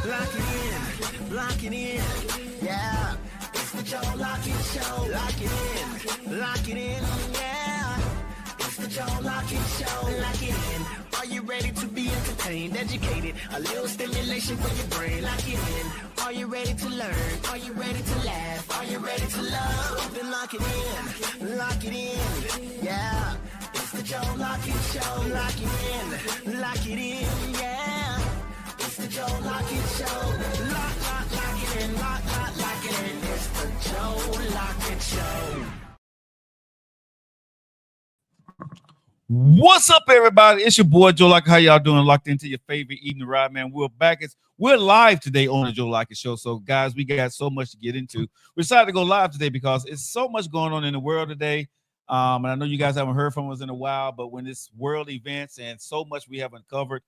Lock it in, lock it in, yeah. It's the Joe Lockett Show. Lock it in, yeah. It's the Joe Lockett Show. Lock it in. Are you ready to be entertained, educated? A little stimulation for your brain. Lock it in. Are you ready to learn? Are you ready to laugh? Are you ready to love? Then lock it in, yeah. It's the Joe Lockett Show. Lock it in, yeah. It's the Joe Lockett Show. Lock it in, lock it in. It's the Joe Lockett Show. What's up, everybody? It's your boy Joe Lockett. How y'all doing? Locked into your favorite evening ride, man. We're back. We're live today on the Joe Lockett Show. So, guys, we got so much to get into. We decided to go live today because it's so much going on in the world today. And I know you guys haven't heard from us in a while, but when it's world events and so much we haven't covered,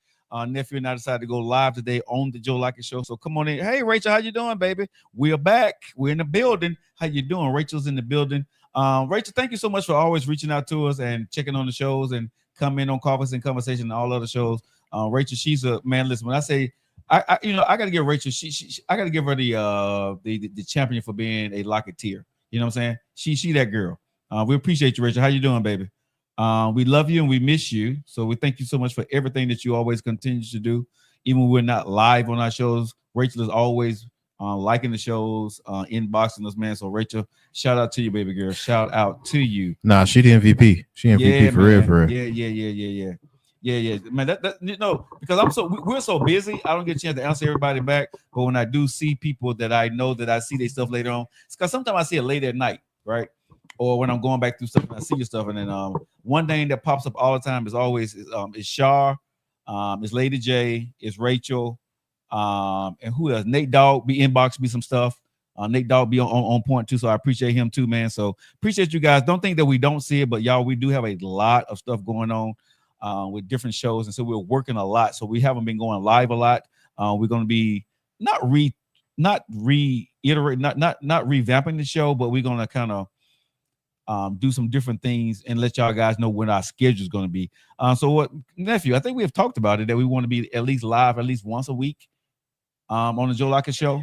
nephew and I decided to go live today on the Joe Lockett Show. So come on in. Hey, Rachel, how you doing, baby? We're back. We're in the building. How you doing? Rachel's in the building. Rachel, thank you so much for always reaching out to us and checking on the shows and coming on Coffees and Conversation and all other shows. Rachel, she's a man. Listen, when I say I got to give Rachel, I got to give her the champion for being a Locketeer. You know what I'm saying? She that girl. We appreciate you, Rachel. How you doing, baby? We love you and we miss you. So we thank you so much for everything that you always continue to do. Even when we're not live on our shows, Rachel is always liking the shows, inboxing us, man. So Rachel, shout out to you, baby girl. Shout out to you. Nah, she the MVP. She MVP for real, for real. Yeah, man. That because we're so busy. I don't get a chance to answer everybody back. But when I do see people that I know that I see their stuff later on, it's because sometimes I see it late at night, right? Or when I'm going back through stuff and I see your stuff, and then one thing that pops up all the time is always is Shar, it's Lady J, it's Rachel, and who else? Nate Dogg be inboxing me some stuff. Nate Dogg be on point too, so I appreciate him too, man. So appreciate you guys. Don't think that we don't see it, but y'all, we do have a lot of stuff going on with different shows, and so we're working a lot. So we haven't been going live a lot. We're going to be not revamping the show, but we're going to kind of do some different things and let y'all guys know when our schedule is going to be. So what, nephew, I think we have talked about it, that we want to be at least live at least once a week on the Joe Lockett Show.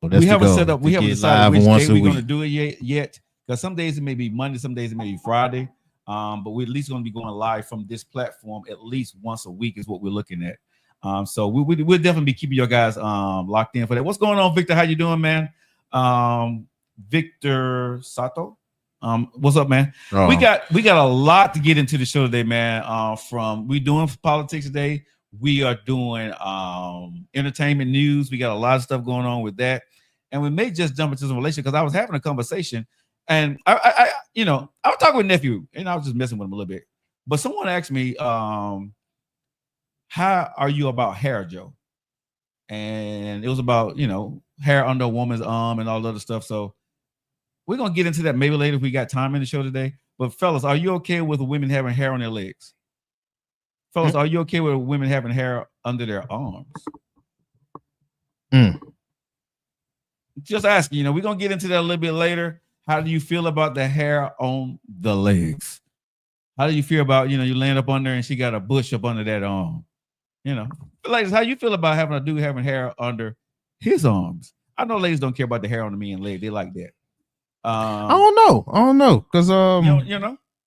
We haven't set up, we haven't decided which day we're going to do it yet, because some days it may be Monday, some days it may be Friday, but we're at least going to be going live from this platform at least once a week is what we're looking at. So we'll definitely be keeping you guys locked in for that. What's going on, Victor? How you doing, man? Victor Sato, what's up, man? We got a lot to get into the show today, man. From we doing politics today, we are doing entertainment news. We got a lot of stuff going on with that, and we may just jump into some relation because I was having a conversation, and I was talking with nephew, and I was just messing with him a little bit. But someone asked me, "How are you about hair, Joe?" And it was about hair under a woman's arm and all the other stuff. So we're going to get into that maybe later if we got time in the show today. But fellas, are you okay with women having hair on their legs? Fellas, are you okay with women having hair under their arms? Just asking, we're going to get into that a little bit later. How do you feel about the hair on the legs? How do you feel about, you laying up under and she got a bush up under that arm? Ladies, how you feel about having a dude having hair under his arms? I know ladies don't care about the hair on the man's leg. They like that. I don't know, because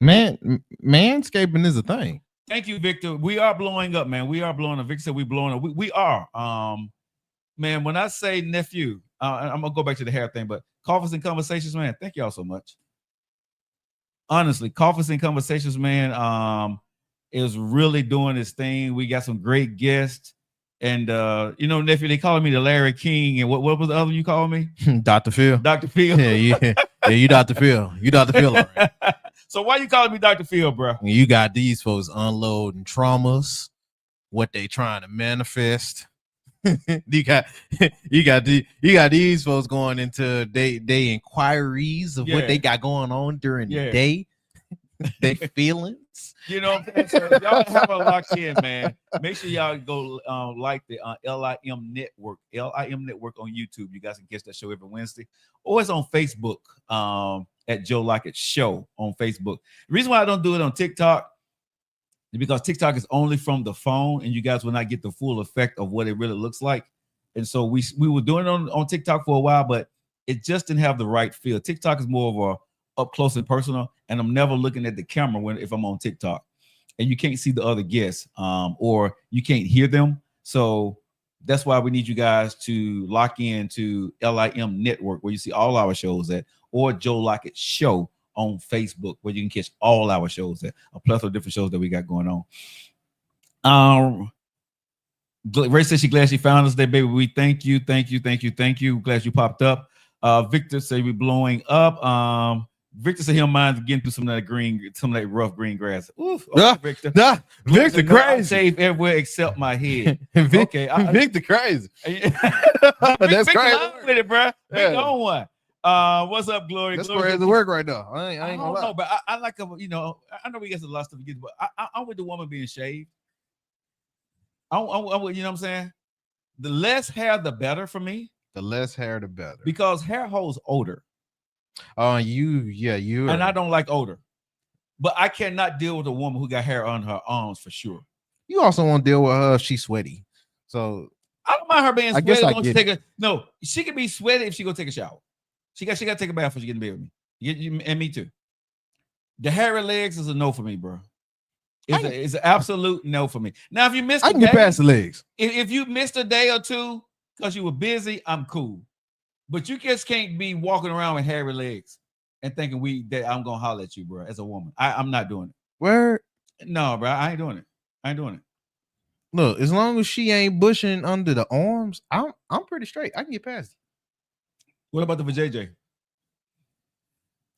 manscaping is a thing. Thank you, Victor. We are blowing up, man. We are blowing up. Victor said we blowing up. We are. Man, when I say nephew, I'm gonna go back to the hair thing, but Coffees and Conversations, man. Thank y'all so much. Honestly, Coffees and Conversations, man, is really doing this thing. We got some great guests. And nephew, they calling me the Larry King, and what was the other you call me? Dr. Phil. Dr. Phil. Yeah, you Dr. Phil. You Dr. Phil. All right. So why you calling me Dr. Phil, bro? You got these folks unloading traumas, what they trying to manifest. you got these folks going into they inquiries of what they got going on during the day. They feelings. So y'all have a locked in, man. Make sure y'all go like the LIM Network on YouTube. You guys can catch that show every Wednesday, or it's on Facebook at Joe Lockett Show on Facebook. The reason why I don't do it on TikTok, because TikTok is only from the phone, and you guys will not get the full effect of what it really looks like. And so we were doing it on TikTok for a while, but it just didn't have the right feel. TikTok is more of a up close and personal, and I'm never looking at the camera if I'm on TikTok, and you can't see the other guests, or you can't hear them. So that's why we need you guys to lock in to LIM Network, where you see all our shows at, or Joe Lockett Show on Facebook, where you can catch all our shows at, a plethora of different shows that we got going on. Ray says she glad she found us today, baby. We thank you. Glad you popped up. Victor say we blowing up. Victor said he don't mind getting through some of that rough green grass. Oof, okay, Victor. Victor crazy. Shave everywhere except my head. Okay, Victor crazy. That's crazy with it, bro. Victor on one. What's up, Glory? That's Glory. crazy work right now. I ain't gonna lie. Know, but I like, I know we got a lot of stuff to get, but I'm with the woman being shaved. You know what I'm saying? The less hair, the better for me. The less hair, the better. Because hair holds odor. You and I don't like odor. But I cannot deal with a woman who got hair on her arms for sure. You also want to deal with her if she's sweaty. So I don't mind her being sweaty. She can be sweaty if she go take a shower. She got to take a bath before she get in bed with me. And me too. The hairy legs is a no for me, bro. It's an absolute no for me. Now, if you missed, I can get past the legs. If you missed a day or two because you were busy, I'm cool. But you just can't be walking around with hairy legs and thinking that I'm gonna holler at you, bro. As a woman, I'm not doing it. Where? No, bro, I ain't doing it. Look, as long as she ain't bushing under the arms, I'm pretty straight. I can get past it. What about the JJ?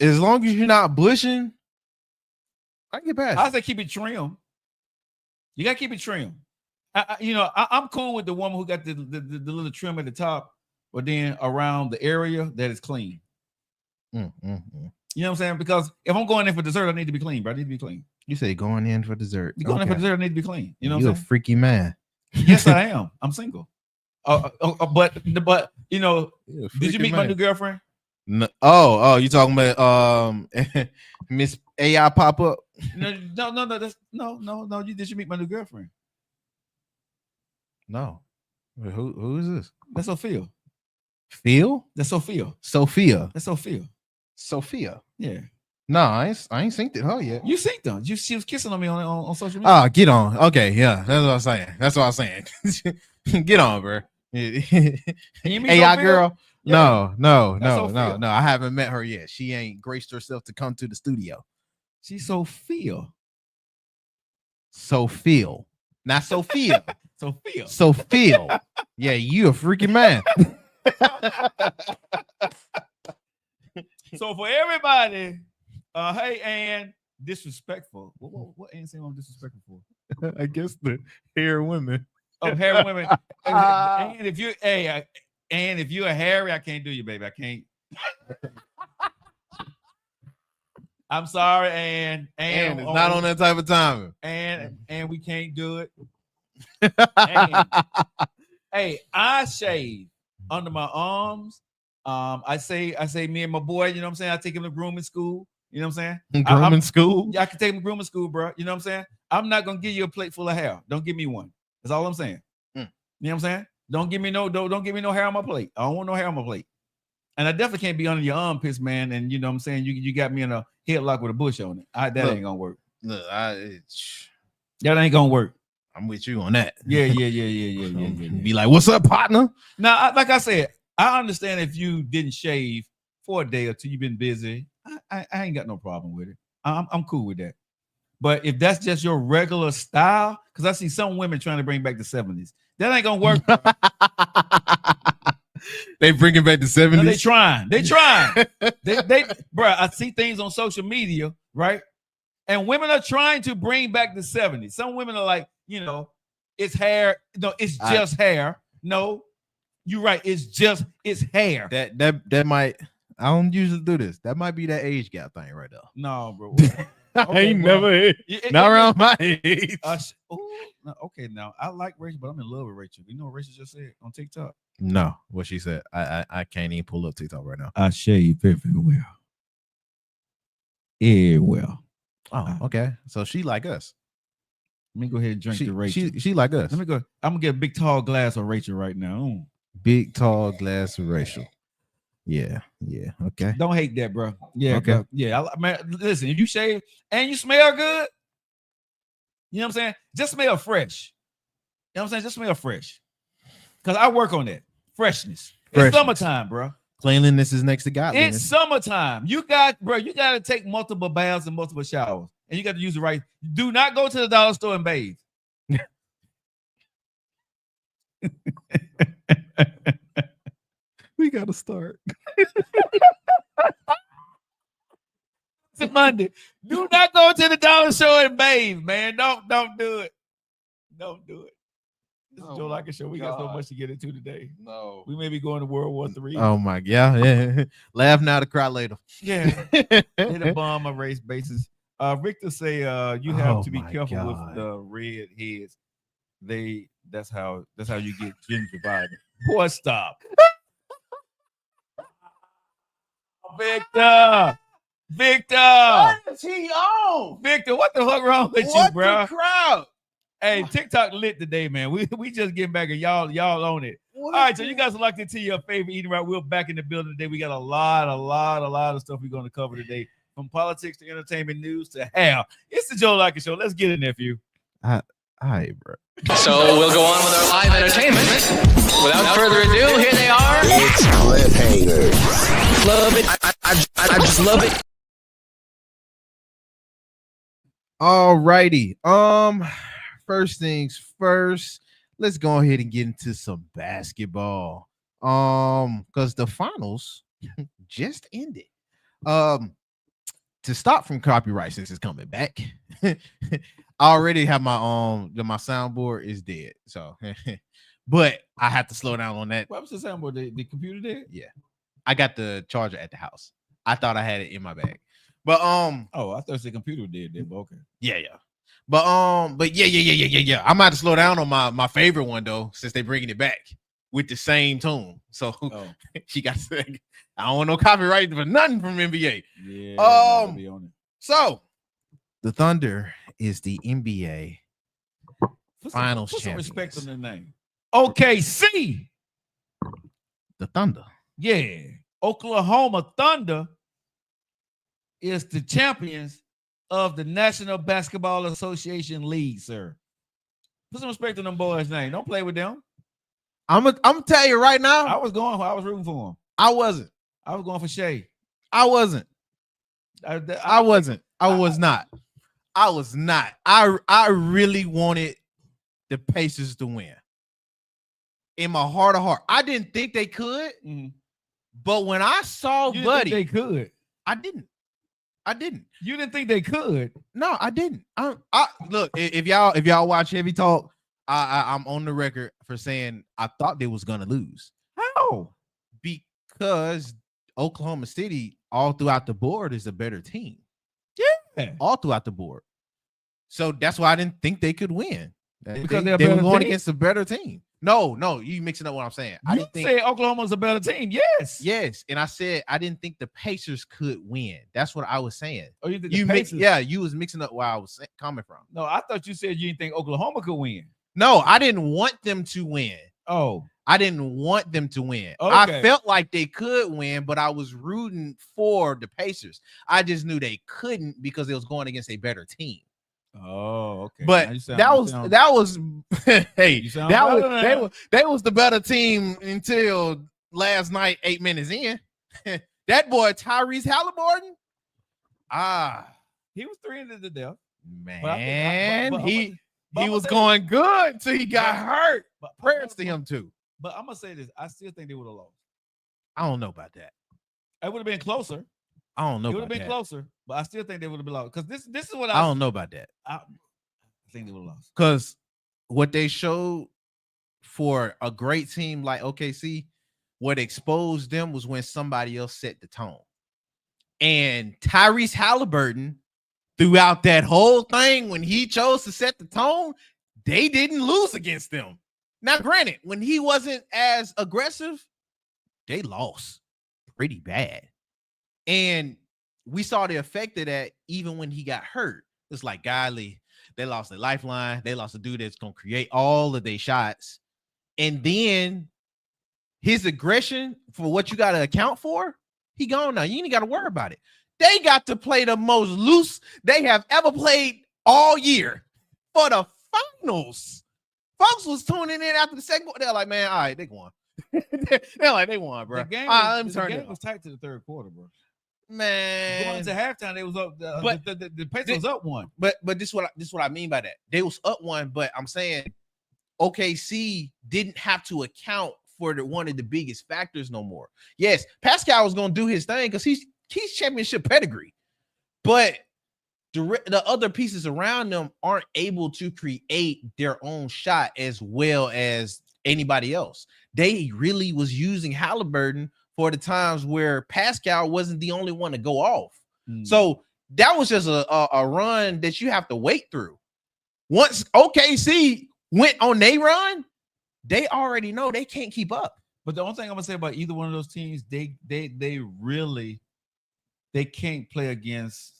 As long as you're not bushing, I can get past. I say keep it trim. You gotta keep it trim. I'm cool with the woman who got the little trim at the top, but then around the area that is clean. You know what I'm saying? Because if I'm going in for dessert, I need to be clean, bro. I need to be clean. You say going in for dessert. You're going in for dessert, I need to be clean. You know what I'm saying? You're a freaky man. Yes, I am. I'm single. But you know, did you meet my new girlfriend? No, you talking about Miss AI pop up? No. Did you meet my new girlfriend? No. Wait, who is this? That's Sophia. Phil? That's Sophia. Sophia. That's Sophia. Sophia. Yeah. No, I ain't synced it her yet. You synced her. She was kissing on me on social media. Oh, get on. Okay, yeah, that's what I'm saying. Get on, bro. AI girl. Yeah. No. I haven't met her yet. She ain't graced herself to come to the studio. She's Sophia. Sophia. Not Sophia. Sophia. Yeah, you a freaking man. So for everybody, hey, Ann, disrespectful. What Ann saying I'm disrespectful for? I guess the hair women. Oh, hair women. And if you're a hairy, I can't do you, baby. I can't. I'm sorry, Ann. Ann is not on that type of time. And we can't do it. Hey, I shave under my arms. I say me and my boy, you know what I'm saying? I take him to grooming school. You know what I'm saying? Grooming school? Yeah, I can take him to grooming school, bro. You know what I'm saying? I'm not gonna give you a plate full of hair. Don't give me one. That's all I'm saying. You know what I'm saying? Don't give me no hair on my plate. I don't want no hair on my plate. And I definitely can't be under your armpits, man. And you know what I'm saying? You got me in a headlock with a bush on it. That ain't gonna work. Look, that ain't gonna work. I'm with you on that. Yeah. Be like, what's up, partner? Now, like I said, I understand if you didn't shave for a day or two, you've been busy. I ain't got no problem with it. I'm cool with that. But if that's just your regular style, because I see some women trying to bring back the 70s, that ain't gonna work. They bringing back the 70s. No, they trying. they bro. I see things on social media, right? And women are trying to bring back the 70s. Some women are like, it's hair. No, it's just hair. No, you're right. It's hair. That might. I don't usually do this. That might be that age gap thing right there. No, bro. I ain't never not around my age. Okay, now I like Rachel, but I'm in love with Rachel. You know what Rachel just said on TikTok? No, what she said. I can't even pull up TikTok right now. I shave very well. Yeah, well. Oh, okay. So she like us. Let me go ahead and drink to Rachel. She like us. Let me go. I'm gonna get a big tall glass of Rachel right now. Big tall glass of Rachel. Yeah. Okay. Don't hate that, bro. Yeah. Okay. Bro. Yeah. Man, listen, if you shave and you smell good, you know what I'm saying? Just smell fresh. You know what I'm saying? Just smell fresh. Because I work on that. Freshness. It's summertime, bro. Cleanliness is next to godliness. It's summertime. You got to take multiple baths and multiple showers. And you got to use the right. Do not go to the dollar store and bathe. We got to start. It's Monday. Do not go to the dollar store and bathe, man. Don't do it. Don't do it. This is Joe Liker Show. We got so much to get into today. No. We may be going to World War III. Oh my God. Yeah. Laugh now to cry later. Yeah. Hit a bomb on race basis. Victor say you have to be careful with the red heads. That's how you get gingivitis. Boy, stop. Victor. What is he on? Victor, what the fuck wrong with you, bro? The crowd? Hey, TikTok lit today, man. We just getting back and y'all on it. All right, so you guys are locked into your favorite eating right. We're back in the building today. We got a lot of stuff we're going to cover today, from politics to entertainment news to hell. It's the Joe Liker Show. Let's get it, nephew. All right, bro. So we'll go on with our live entertainment. Without further ado, here they are. It's cliffhangers. Love it. I just love it. All righty. First things first, let's go ahead and get into some basketball. Because the finals just ended. To stop from copyright, since it's coming back, I already have my my soundboard is dead. So but I have to slow down on that. What was the soundboard? The computer dead? Yeah. I got the charger at the house. I thought I had it in my bag. But oh, I thought the computer did that, but okay. Yeah. But yeah. I'm about to slow down on my favorite one though, since they're bringing it back with the same tune. So she got to say, I don't want no copyright for nothing from NBA. Yeah. Be on it. So the Thunder is the NBA Finals put some champions. respect on their name. OKC. The Thunder. Yeah. Oklahoma Thunder is the champions of the National Basketball Association League, sir. Put some respect on them boys' name. Don't play with them. I'm gonna tell you right now. I was rooting for them. I wasn't. I was going for Shea. I wasn't. I wasn't. I was not. I was not. I really wanted the Pacers to win. In my heart of heart, I didn't think they could. Mm-hmm. But when I saw you Buddy, they could. I didn't. You didn't think they could? No, I didn't. I look, if y'all watch Heavy Talk, I'm on the record for saying I thought they was gonna lose. How? Because Oklahoma City, all throughout the board, is a better team. Yeah, all throughout the board. So that's why I didn't think they could win. Because they were going against a better team. No, you mixing up what I'm saying. I didn't think Oklahoma's a better team. Yes, and I said I didn't think the Pacers could win. That's what I was saying. Oh, you think you was mixing up where I was coming from. No, I thought you said you didn't think Oklahoma could win. No, I didn't want them to win. Oh, I didn't want them to win. Okay. I felt like they could win, but I was rooting for the Pacers. I just knew they couldn't because they was going against a better team. Oh, okay. But that was hey, they was the better team until last night, 8 minutes in. That boy Tyrese Halliburton, he was 3 into the death. Man, he was going good until he got hurt. But prayers to him too. But I'm gonna say this: I still think they would have lost. I don't know about that. It would have been closer. I don't know. It would have been closer, but I still think they would have been lost. Because this is what I don't know about that. I think they would have lost. Because what they showed for a great team like OKC, what exposed them was when somebody else set the tone. And Tyrese Halliburton, throughout that whole thing, when he chose to set the tone, they didn't lose against them. Now, granted, when he wasn't as aggressive, they lost pretty bad. And we saw the effect of that even when he got hurt. It's like, golly, They lost their lifeline. They lost a dude that's gonna create all of their shots. And then his aggression for what you gotta account for, he gone now. You ain't gotta worry about it. They got to play the most loose they have ever played all year for the finals. Folks was tuning in after the second quarter. They're like, man, all right, they won. They're like, they won, bro. The game, Let me the turn game it was tight to the third quarter, bro. Man, Going into halftime, they was up. The Pacers was up one. But this what I mean by that. They was up one, but I'm saying OKC didn't have to account for one of the biggest factors no more. Yes, Pascal was gonna do his thing because he's championship pedigree, but the other pieces around them aren't able to create their own shot as well as anybody else. They really was using Halliburton for the times where Pascal wasn't the only one to go off. So that was just a run that you have to wait through. Once OKC went on their run, they already know they can't keep up. But the only thing I'm gonna say about either one of those teams, they really can't play against.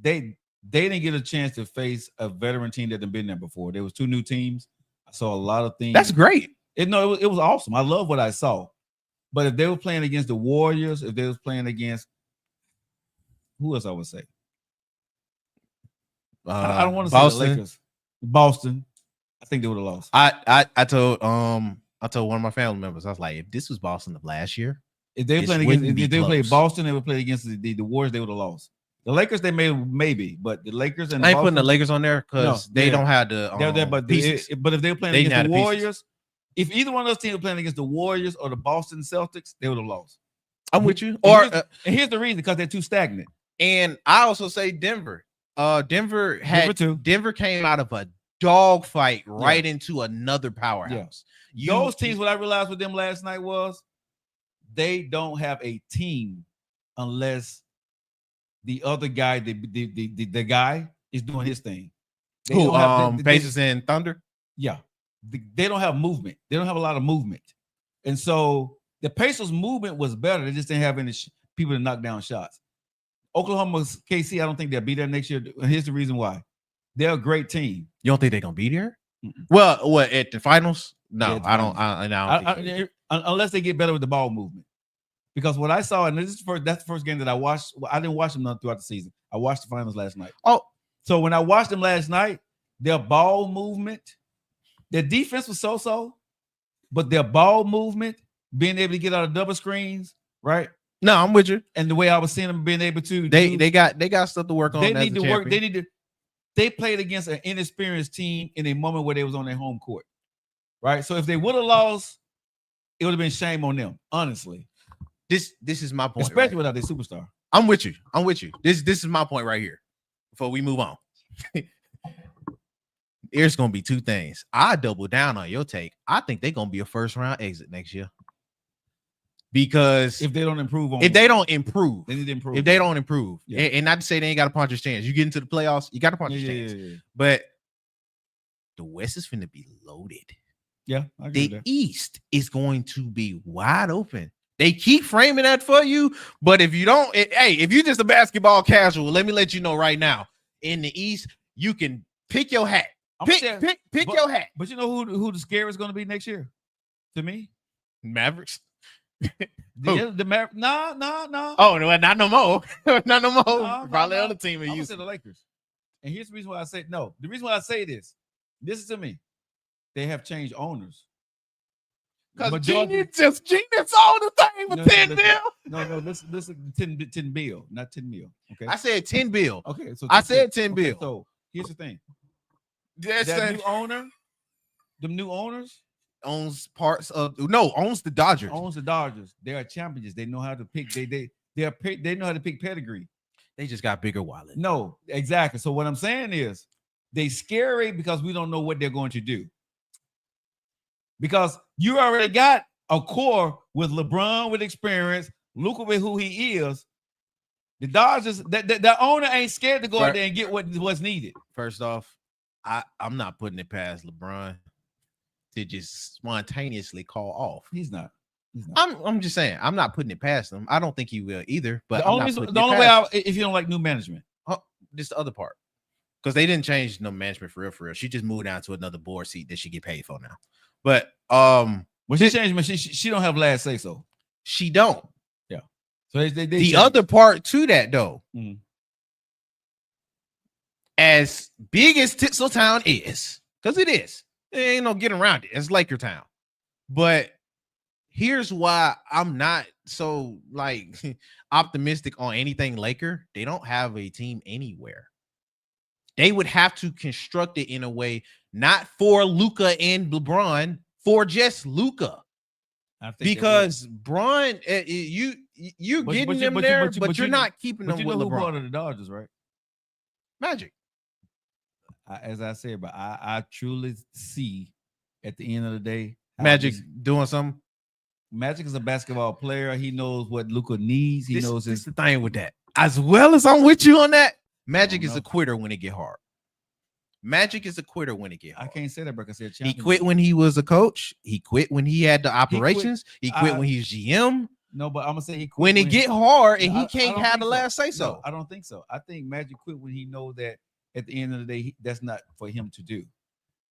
They didn't get a chance to face a veteran team that had been there before. There was two new teams. I saw a lot of things. That's great. It was awesome. I love what I saw. But if they were playing against the Warriors, if they was playing against who else I would say? I don't want to say the Lakers. Boston. I think they would have lost. I told one of my family members, I was like, if this was Boston of last year, if they played against, if they played Boston, they would play against the Warriors, they would have lost. The Lakers, they maybe, but the Lakers and I ain't putting the Lakers on there because they don't have the but if they were playing against the Warriors, if either one of those teams were playing against the Warriors or the Boston Celtics, they would have lost. I'm with you. And here's the reason, because they're too stagnant. And I also say Denver. Denver came out of a dogfight right into another powerhouse. Those teams, what I realized with them last night was they don't have a team unless the other guy, the guy is doing his thing. Pacers and Thunder? Yeah. They don't have movement. They don't have a lot of movement. And so the Pacers' movement was better. They just didn't have any people to knock down shots. Oklahoma's KC, I don't think they'll be there next year. And here's the reason why. They're a great team. You don't think they're going to be there? Mm-mm. Well, what, at the finals? No, I don't. Unless they get better with the ball movement. Because what I saw, and that's the first game that I watched. Well, I didn't watch them throughout the season. I watched the finals last night. Oh, so when I watched them last night, their ball movement, their defense was so, but their ball movement, being able to get out of double screens, right? No, I'm with you. And the way I was seeing them being able to, they got stuff to work on. They need to work. They played against an inexperienced team in a moment where they was on their home court, right? So if they would have lost, it would have been shame on them, honestly. This is my point, especially without their superstar. I'm with you. This is my point right here. Before we move on, there's gonna be two things. I double down on your take. I think they're gonna be a first round exit next year. Because if they don't improve, they need to improve. If they don't improve, and not to say they ain't got a puncher's chance. You get into the playoffs, you got a puncher's chance. Yeah. But the West is finna be loaded. Yeah, I agree the East is going to be wide open. They keep framing that for you, but if you don't, if you're just a basketball casual, let me let you know right now. In the East, you can pick your hat. Pick your hat. But you know who the scare is going to be next year? To me, Mavericks. the Mavericks. No. Oh no, not no more. Not no more. Probably other team in Houston. The Lakers. And here's the reason why I say no. The reason why I say this. Listen to me. They have changed owners. Because Genius all the thing for 10 mil. No, listen, 10 bill, not 10 mil. Okay. I said 10 bill. Okay, so I said 10 bill. So here's the thing. That new owners owns owns the Dodgers. Owns the Dodgers. They are champions. They know how to pick. They know how to pick pedigree. They just got bigger wallet. No, exactly. So what I'm saying is they scary because we don't know what they're going to do. Because you already got a core with LeBron with experience, Luka with who he is. The Dodgers, the owner ain't scared to go out there and get what's needed. First off, I'm not putting it past LeBron to just spontaneously call off. He's not. I'm just saying, I'm not putting it past him. I don't think he will either. But the only way if you don't like new management, this the other part. because they didn't change no management for real, for real. She just moved down to another board seat that she get paid for now. But when she changed, man, she don't have last say so. She don't. Yeah. So they the changed. other part to that though, as big as Tinseltown is, because it is, there ain't no getting around it. It's Laker Town. But here's why I'm not so like optimistic on anything Laker. They don't have a team anywhere. They would have to construct it in a way not for Luka and LeBron, for just Luka. Because Bron, you're getting them there, but you're not keeping them with LeBron. Part of the Dodgers, right? Magic. As I said, but I truly see at the end of the day, Magic doing something. Magic is a basketball player. He knows what Luka needs. He knows this. The thing with that, as well as I'm with you on that, Magic is a quitter when it get hard. Magic is a quitter when it get hard. I can't say that because he quit when he was a coach. He quit when he had the operations. He quit when he was GM. No, but I'm gonna say he quit when it get hard and he can't have the last say so. No, I don't think so. I think Magic quit when he know that at the end of the day that's not for him to do.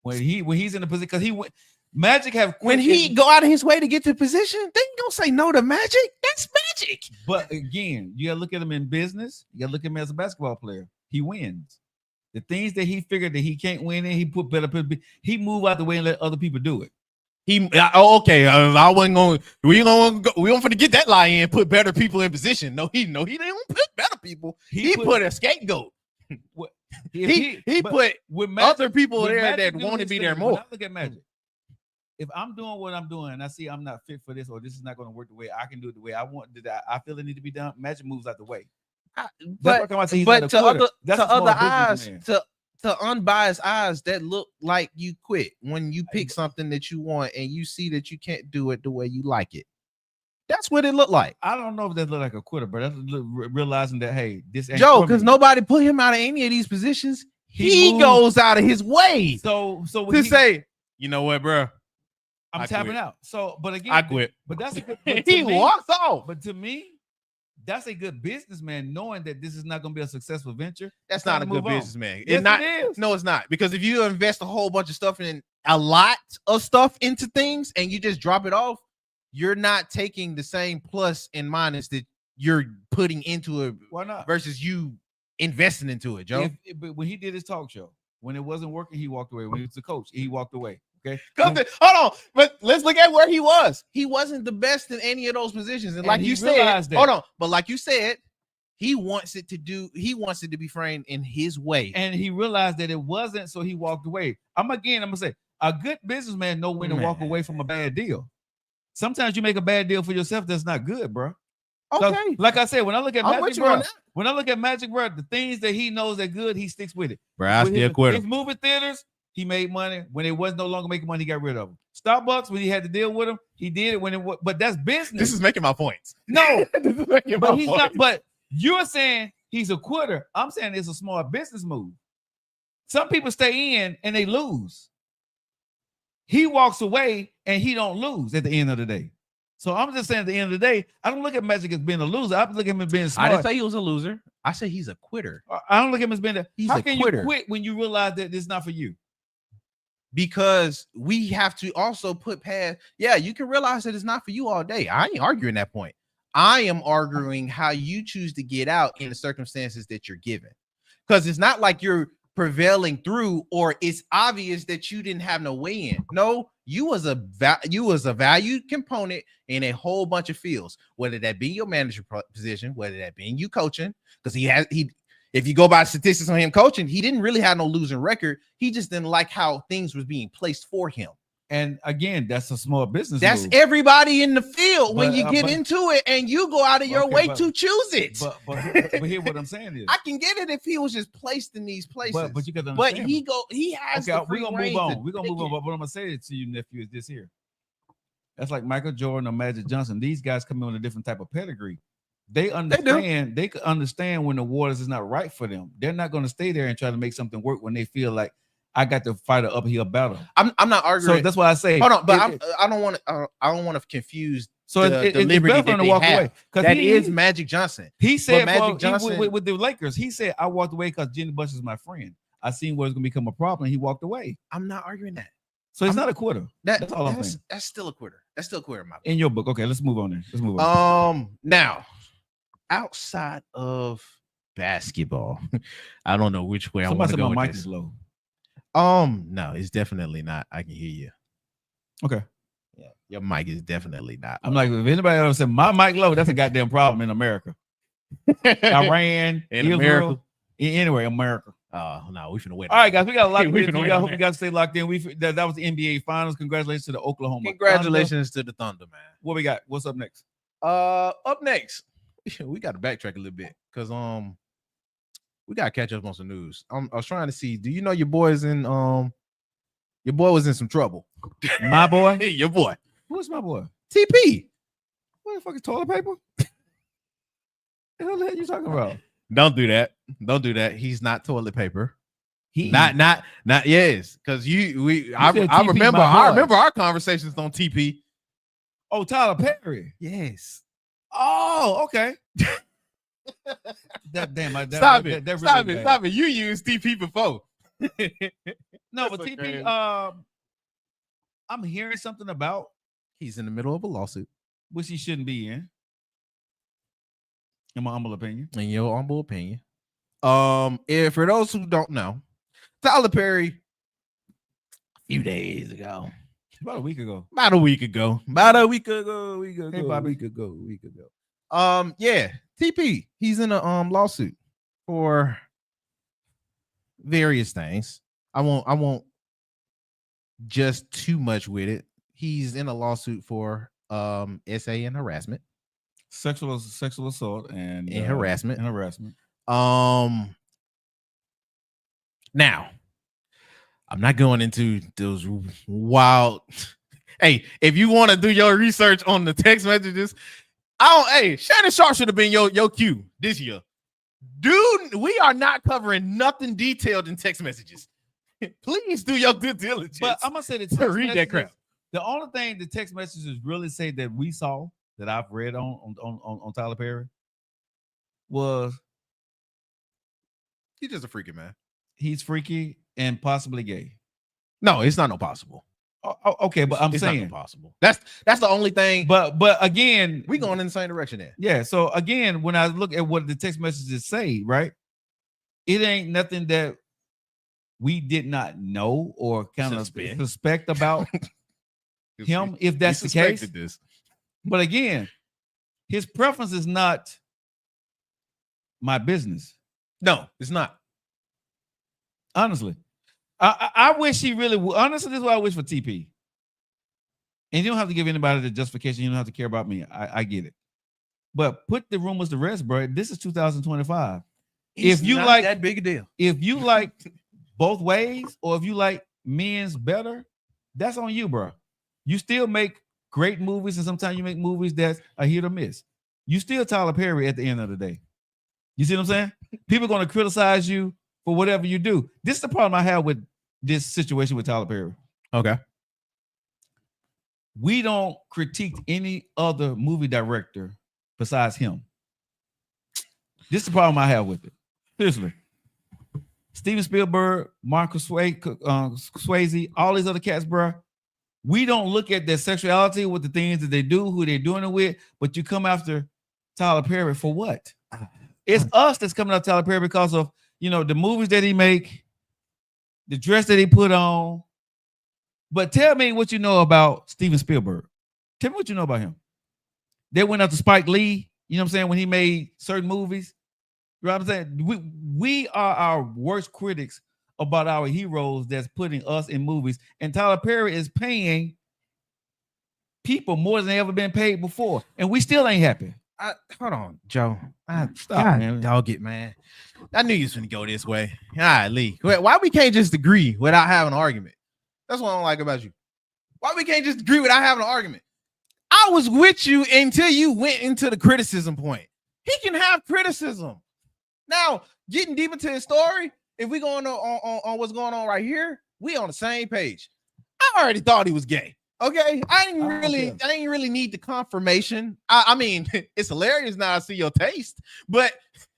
When he's in the position, because Magic have when he go out of his way to get to position, they ain't gonna say no to Magic. That's Magic. But again, you gotta look at him in business. You gotta look at him as a basketball player. He wins. The things that he figured that he can't win in, he put better. He move out the way and let other people do it. Okay. I wasn't going. We don't forget that lie in. Put better people in position. No, he didn't put better people. He put a scapegoat. He put other people there that want to be there more. When I look at Magic, if I'm doing what I'm doing and I see I'm not fit for this or this is not going to work the way I can do it the way I want, I feel it need to be done. Magic moves out the way. But to other eyes, to unbiased eyes, that look like you quit when you pick something that you want and you see that you can't do it the way you like it. That's what it looked like. I don't know if that look like a quitter, but that's realizing that hey, this ain't Joe, because nobody put him out of any of these positions. He goes out of his way. So to say, you know what, bro? I'm tapping out. So, but again, I quit. But that's a good. He walks off. But to me, that's a good businessman knowing that this is not going to be a successful venture. That's not a good businessman. Yes, it is. No, it's not. Because if you invest a whole bunch of stuff in a lot of stuff into things and you just drop it off, you're not taking the same plus and minus that you're putting into it. Why not? Versus you investing into it, Joe. But when he did his talk show, when it wasn't working, he walked away. When he was the coach, he walked away. Okay. Hold on, but let's look at where he was. He wasn't the best in any of those positions, and like you said, hold on, but like you said, he wants it to be framed in his way, and he realized that it wasn't, so he walked away. I'm gonna say a good businessman know when to walk away from a bad deal. Sometimes you make a bad deal for yourself that's not good, bro. Okay. Like I said, when I look at Magic, bro, the things that he knows are good, he sticks with it. Bro, I still quit him. His movie theaters. He made money. When it was no longer making money, he got rid of them. Starbucks, when he had to deal with them, he did it when it was, but that's business. This is making my points. No, but he's not. But you're saying he's a quitter. I'm saying it's a smart business move. Some people stay in and they lose. He walks away and he don't lose at the end of the day. So I'm just saying at the end of the day, I don't look at Magic as being a loser. I look at him as being smart. I didn't say he was a loser. I said he's a quitter. I don't look at him as being How can you quit when you realize that it's not for you? Because we have to also put past, you can realize that it's not for you all day. I ain't arguing that point. I am arguing how you choose to get out in the circumstances that you're given. Because it's not like you're prevailing through or it's obvious that you didn't have no way in. No, you was a valued component in a whole bunch of fields, whether that be your manager position, whether that be you coaching, because if you go by statistics on him coaching, he didn't really have no losing record. He just didn't like how things was being placed for him. And again, that's a small business. That's move. Everybody in the field when you get into it and you go out of your way to choose it. But here, what I'm saying is, I can get it if he was just placed in these places. But you got to understand. But he has. Okay, we're gonna move on. We're gonna move on. But what I'm gonna say to you, nephew, is this here. That's like Michael Jordan or Magic Johnson. These guys come in with a different type of pedigree. They understand. They can understand when the waters is not right for them. They're not going to stay there and try to make something work when they feel like I got to fight an uphill battle. I'm not arguing. So that's why I say. Hold on, but I don't want to confuse. So the liberty that they walk have. Away that is Magic Johnson. He said Magic Johnson with the Lakers. He said I walked away because Jenny Bush is my friend. I seen where it's gonna become a problem. He walked away. I'm not arguing that. So he's not a quitter. That's all I'm saying. That's still a quitter. That's still a quitter in my book. In your book. Okay, let's move on then. Let's move on. Now, outside of basketball, I don't know which way Somebody I want to go said my with mic this. is low. No, it's definitely not. I can hear you. Okay. Yeah, your mic is definitely not. I'm like, if anybody else said my mic low, that's a goddamn problem in America. Iran, In Israel, America. Anywhere, America. No, we finna win. All right, guys, we got a lot. We We finna win got on hope you guys stay locked in. That was the NBA Finals. Congratulations to the Oklahoma. Congratulations to the Thunder, man. What we got? What's up next? Up next, we got to backtrack a little bit because we got to catch up on some news. I was trying to see. Do you know your boy's in your boy was in some trouble? My boy? Your boy. Who's my boy? TP. What the fuck is toilet paper? The hell are you talking about? Don't do that. Don't do that. He's not toilet paper. He Not yes. Because I said remember TP, my boy. our conversations on TP. Oh, Tyler Perry. Yes. Oh, okay. Stop Stop it. You used TP before. No, but That's so TP, crazy. I'm hearing something about He's in the middle of a lawsuit. which he shouldn't be in my humble opinion. In your humble opinion. If for those who don't know, Tyler Perry, a few days ago, About a week ago. about a week ago, Hey, Bobby. yeah, TP, he's in a lawsuit for various things. I won't just too much with it. He's in a lawsuit for SA and harassment. Sexual assault and harassment. And harassment. Now, I'm not going into those wild. Hey, if you want to do your research on the text messages, Shannon Sharp should have been your cue this year. Dude, we are not covering nothing detailed in text messages. Please do your due diligence. But I'm gonna say the text Read that messages- crap. The only thing the text messages really say that we saw that I've read on Tyler Perry was He's just a freaking man. he's freaky and possibly gay. No, it's not no possible. Okay, but I'm It's saying not no possible. That's the only thing. But again, We going in the same direction there. yeah. So again, when I look at what the text messages say, right, it ain't nothing that we did not know or kind of suspect about him, if that's the case. This. But again, his preference is not my business. No, it's not. Honestly, I wish he really would. Honestly, this is what I wish for TP. And you don't have to give anybody the justification. You don't have to care about me. I get it. But put the rumors to rest, bro. This is 2025. If you not like that big a deal. If you like both ways, or if you like men's better, that's on you, bro. You still make great movies, and sometimes you make movies that are hit or miss. You still Tyler Perry at the end of the day. You see what I'm saying? People are going to criticize you for whatever you do. This is the problem I have with this situation with Tyler Perry. Okay. We don't critique any other movie director besides him. This is the problem I have with it. Seriously. Steven Spielberg, Marcus Swayze, all these other cats, bro. We don't look at their sexuality with the things that they do, who they're doing it with, but you come after Tyler Perry for what? It's us that's coming after Tyler Perry because of, the movies that he make, the dress that he put on. But tell me what you know about Steven Spielberg. Tell me what you know about him. They went after Spike Lee, you know what I'm saying, when he made certain movies. You know what I'm saying? We are our worst critics about our heroes that's putting us in movies. And Tyler Perry is paying people more than they ever been paid before. And we still ain't happy. Hold on, Joe. Stop, man. Dog it, man. I knew you was gonna go this way. All right, Lee. Why we can't just agree without having an argument? That's what I don't like about you. Why we can't just agree without having an argument? I was with you until you went into the criticism point. He can have criticism. Now, getting deep into his story, if we going on what's going on right here, we on the same page. I already thought he was gay. Okay, I didn't really need the confirmation. I mean, it's hilarious now I see your taste, but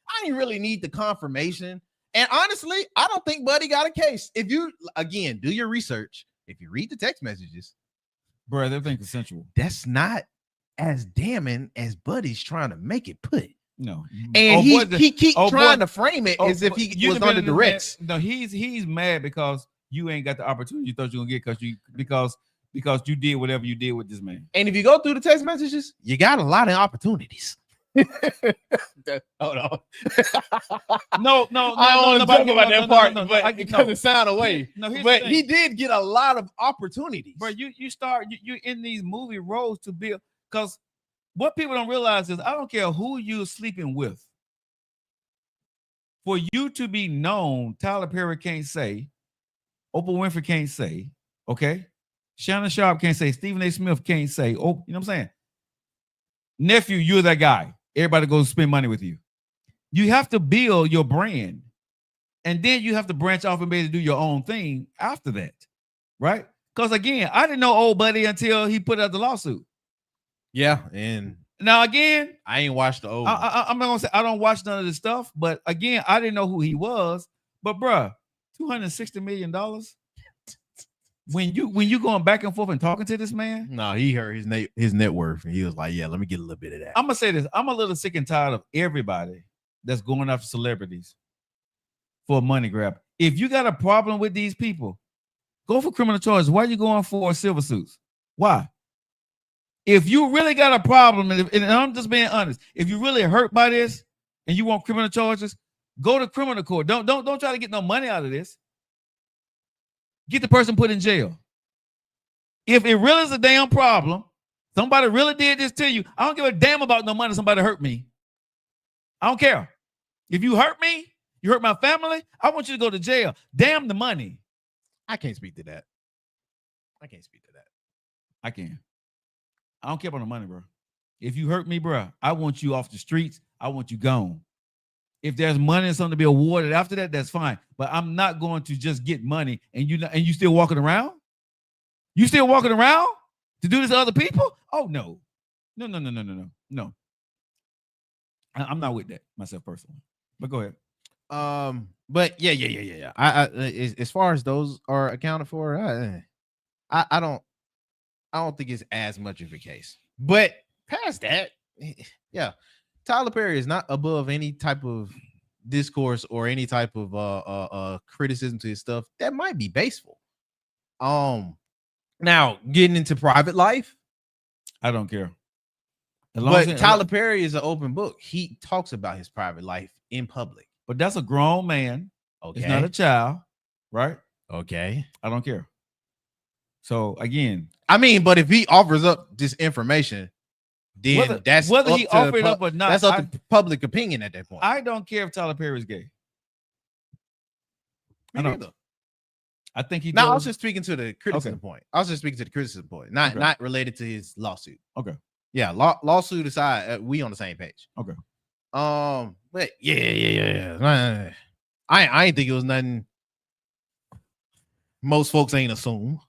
I didn't really need the confirmation. And honestly, I don't think Buddy got a case. If you again do your research, if you read the text messages, bro, everything's consensual. that's not as damning as Buddy's trying to make it put. No, And he keep trying to frame it as if he you was under duress. No, he's mad because you ain't got the opportunity you thought you were gonna get because you did whatever you did with this man. And if you go through the text messages, you got a lot of opportunities. Hold on. No, I don't want to talk about that part, but it doesn't sound away. No, but he did get a lot of opportunities. But you in these movie roles to build, because what people don't realize is I don't care who you're sleeping with. For you to be known, Tyler Perry can't say, Oprah Winfrey can't say, okay? Shannon Sharp can't say, Stephen A. Smith can't say, oh, you know what I'm saying? Nephew, you're that guy. Everybody goes spend money with you. You have to build your brand. And then you have to branch off and be able to do your own thing after that. Right? Because again, I didn't know old Buddy until he put out the lawsuit. Yeah. And now again, I ain't watched the old. I'm not gonna say I don't watch none of this stuff, but again, I didn't know who he was. But bruh, $260 million. When you going back and forth and talking to this man, no, he heard his net worth, and he was like, "Yeah, let me get a little bit of that." I'm gonna say this: I'm a little sick and tired of everybody that's going after celebrities for a money grab. If you got a problem with these people, go for criminal charges. Why are you going for silver suits? Why? If you really got a problem, and I'm just being honest, if you really hurt by this and you want criminal charges, go to criminal court. Don't try to get no money out of this. Get the person put in jail. If it really is a damn problem, somebody really did this to you, I don't give a damn about no money somebody hurt me. I don't care. If you hurt me, you hurt my family, I want you to go to jail. Damn the money. I can't speak to that. I can't speak to that. I can. I don't care about the money, bro. If you hurt me, bro, I want you off the streets. I want you gone. If there's money and something to be awarded after that, that's fine. But I'm not going to just get money and you still walking around? You still walking around to do this to other people? Oh no. No. I'm not with that myself personally. But go ahead. But yeah. I as far as those are accounted for, I don't think it's as much of a case. But past that, yeah. Tyler Perry is not above any type of discourse or any type of criticism to his stuff that might be baseful. Now getting into private life, I don't care. But Tyler Perry is an open book. He talks about his private life in public. But that's a grown man. Okay. It's not a child, right? Okay. I don't care. So again, I mean, but if he offers up this information, then that's whether he offered it up or not. That's up to public opinion at that point. I don't care if Tyler Perry is gay. I think he. No, I was just speaking to the criticism point. I was just speaking to the criticism point, not related to his lawsuit. Okay. Yeah, lawsuit aside, we on the same page. Okay. But yeah. I ain't think it was nothing. Most folks ain't assume.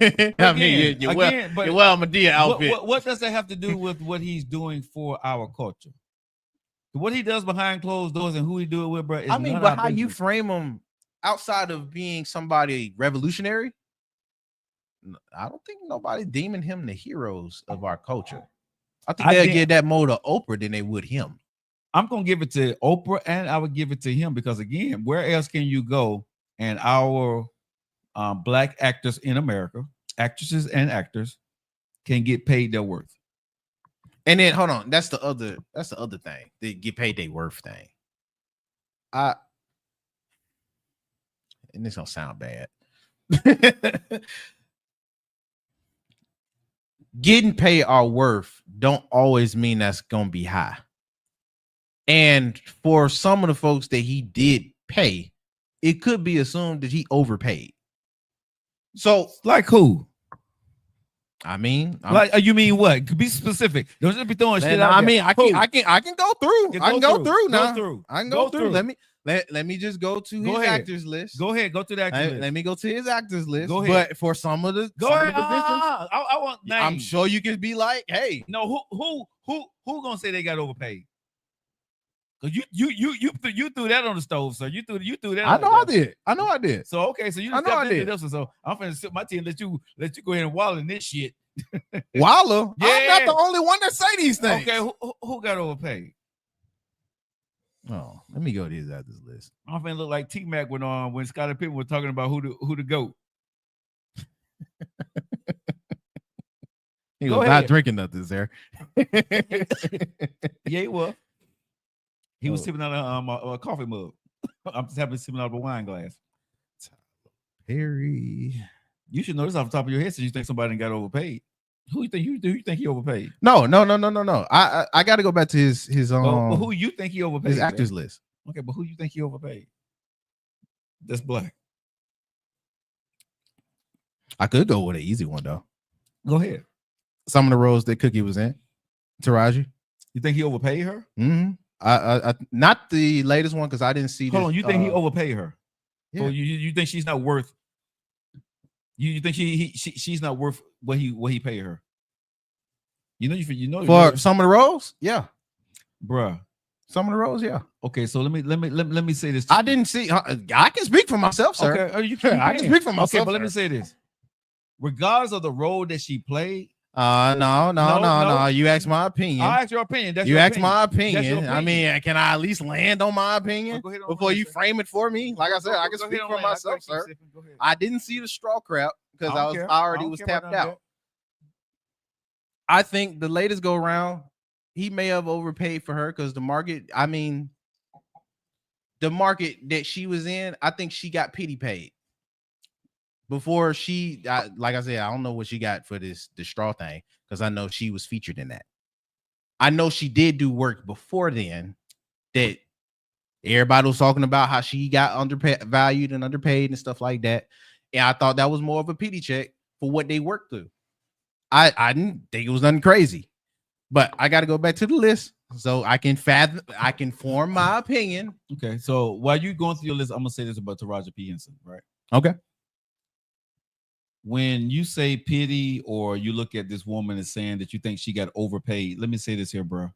I mean, you're well, Madea outfit. What does that have to do with what he's doing for our culture? What he does behind closed doors and who he do it with, bro. I mean, but how you frame him outside of being somebody revolutionary, I don't think nobody deeming him the heroes of our culture. I think they'll give that more to Oprah than they would him. I'm gonna give it to Oprah, and I would give it to him because again, where else can you go? And our black actors in America, actresses and actors, can get paid their worth. And then hold on, that's the other thing. They get paid their worth thing. And this don't sound bad. Getting paid our worth don't always mean that's gonna be high. And for some of the folks that he did pay, it could be assumed that he overpaid. So, like who? I mean, you mean what? Be specific. Don't just be throwing shit out. I mean, I can go through. I can go through now. I can go through. Let me just go to his actors list. Go ahead. Go to the actors list. Let me go to his actors list. Go ahead. But for some of the positions, I want names. I'm sure you can be like, hey, no, who gonna say they got overpaid? Cause you threw that on the stove, sir. You threw that. I know I like that. did. I know I did. So okay, so you I just know I stepped into did. this one. So I'm finna sip my tea and let you go ahead and wallow in this shit. Waller. I'm Yeah. not the only one that say these things. Okay, who got overpaid? Oh, let me go to these after this list. I'm finna look like T Mac went on when Scottie Pippen was talking about who the GOAT. He Go was ahead. not drinking nothing, sir. Yeah, he was. He was Oh. sipping out of a coffee mug. I'm just happy sipping out of a wine glass. Perry. You should know this off the top of your head, so you think somebody got overpaid. Who you think he overpaid? No. I got to go back to his But who you think he overpaid? his actors list. Okay, but who you think he overpaid? That's black. I could go with an easy one though. Go ahead. Some of the roles that Cookie was in. Taraji. You think he overpaid her? Mm-hmm. I not the latest one because I didn't see. Hold this, on, you think he overpaid her? yeah. Or you think she's not worth? You think she's not worth what he paid her? You know For some of the roles? Yeah. bruh. Some of the roles, yeah. Okay, so let me say this. I didn't see. I can speak for myself, sir. Okay, you I can speak for myself. Okay, but let me sir. say this. Regardless of the role that she played, No. You asked my opinion. I asked your opinion. That's You your asked opinion. my That's your opinion. I mean, can I at least land on my opinion Go ahead on before land, you sir. frame it for me? Like I said, I can Go speak ahead on for land. I myself, gotta keep sir. sipping. Go ahead. I didn't see the straw crap because I don't care. I already don't was care about tapped none of out. I think the latest go around, he may have overpaid for her because the market that she was in, I think she got pity paid. Before like I said, I don't know what she got for the straw thing because I know she was featured in that. I know she did do work before then that everybody was talking about how she got undervalued and underpaid and stuff like that. And I thought that was more of a pity check for what they worked through. I didn't think it was nothing crazy, but I got to go back to the list so I can form my opinion. Okay, so while you going through your list, I'm gonna say this about Taraji P. Henson, right? Okay. When you say pity or you look at this woman as saying that you think she got overpaid, let me say this here, bro.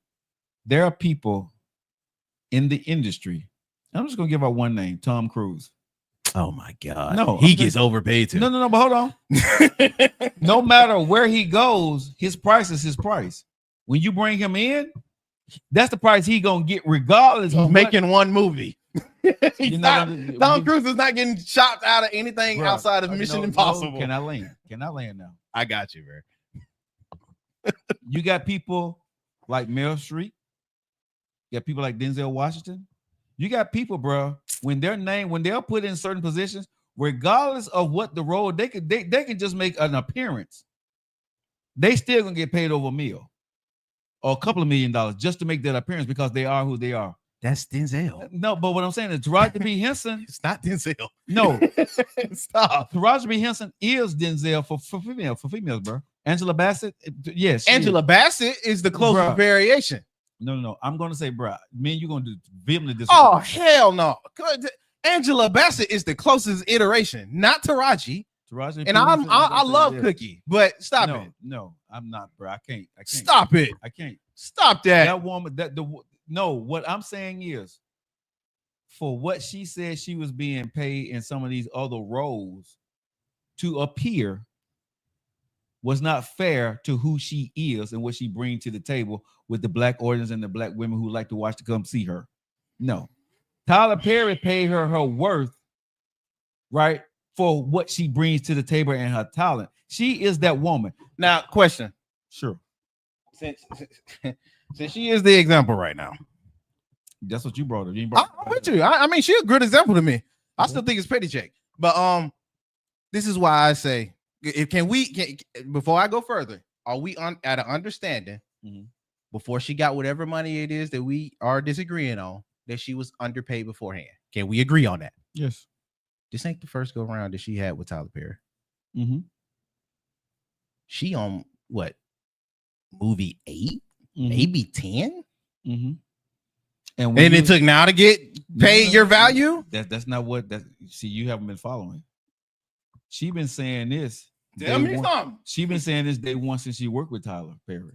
There are people in the industry. I'm just gonna give out one name: Tom Cruise. Oh my God. No, he I'm gets just- overpaid too. No, but hold on. No matter where he goes, his price is his price. When you bring him in, that's the price he gonna get, regardless He's of making one movie. You know not, what Tom Cruise is not getting shopped out of anything Bruh, outside of Mission no, Impossible. Can I land? Can I land now? I got you, bro. You got people like Meryl Streep. You got people like Denzel Washington. You got people, bro. When they're put in certain positions, regardless of what the role, they can just make an appearance. They still gonna get paid over a meal or a couple of $1 million just to make that appearance because they are who they are. That's Denzel. No, but what I'm saying is Taraji P. Henson. It's not Denzel. No, Stop. Taraji P. Henson is Denzel for females, bro. Angela Bassett, yes. she Angela is. Bassett is the closest Bruh. variation. No. I'm gonna say, bro. Me and you gonna do vehemently disagree. Oh, hell no. Good. Angela Bassett is the closest iteration, not Taraji. Taraji P. And Henson, I love yes. Cookie, but stop no, it. No, I'm not, bro. I can't. Stop it. I can't. Stop that. That woman. No. What I'm saying is, for what she said she was being paid in some of these other roles to appear was not fair to who she is and what she brings to the table with the black audience and the black women who like to watch to come see her. No. Tyler Perry paid her worth, right, for what she brings to the table and her talent. She is that woman. Now, question. Sure. Since she is the example right now. That's what you brought up. You ain't I'm brought with you. I mean, she's a good example to me. I still think it's petty check. But this is why I say, before I go further, are we at an understanding before she got whatever money it is that we are disagreeing on that she was underpaid beforehand? Can we agree on that? Yes. This ain't the first go round that she had with Tyler Perry. Mm-hmm. She on what? Movie 8, Mm-hmm. maybe 10? Mm-hmm. And it took now to get paid your value? That's not what that. See, you haven't been following. She been saying this. Tell me something. She been saying this day one since she worked with Tyler Perry.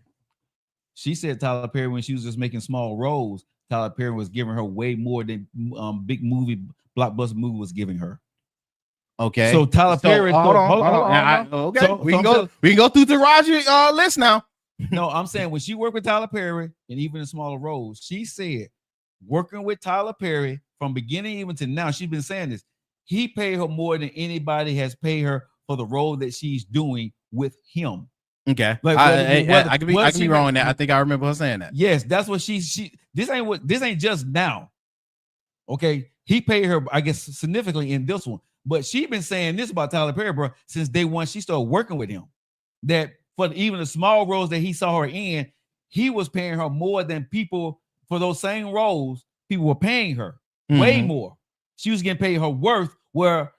She said Tyler Perry, when she was just making small roles, Tyler Perry was giving her way more than big movie blockbuster movie was giving her. Okay. So Tyler Perry. Hold on. Okay. So we can go through the Taraji list now. No, I'm saying when she worked with Tyler Perry and even in smaller roles, she said working with Tyler Perry from beginning even to now, she's been saying this. He paid her more than anybody has paid her for the role that she's doing with him. Okay. Like I could be wrong in that. I think I remember her saying that. Yes, that's what she this ain't just now. Okay. He paid her, I guess, significantly in this one. But she been saying this about Tyler Perry, bro, since day one she started working with him. That for even the small roles that he saw her in, he was paying her more than people for those same roles. People were paying her way more. She was getting paid her worth. Where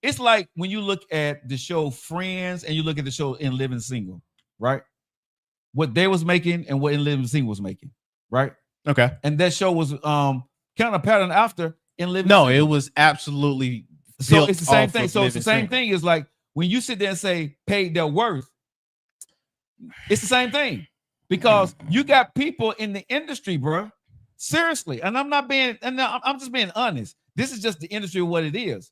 it's like when you look at the show Friends and you look at the show In Living Single, right? What they was making and what In Living Single was making, right? Okay. And that show was kind of patterned after In Living No, Single. it was absolutely so it's the same thing. Of So it's the same Single. thing. Is like when you sit there and say paid their worth, it's the same thing because you got people in the industry, bro. Seriously, and I'm just being honest. This is just the industry of what it is.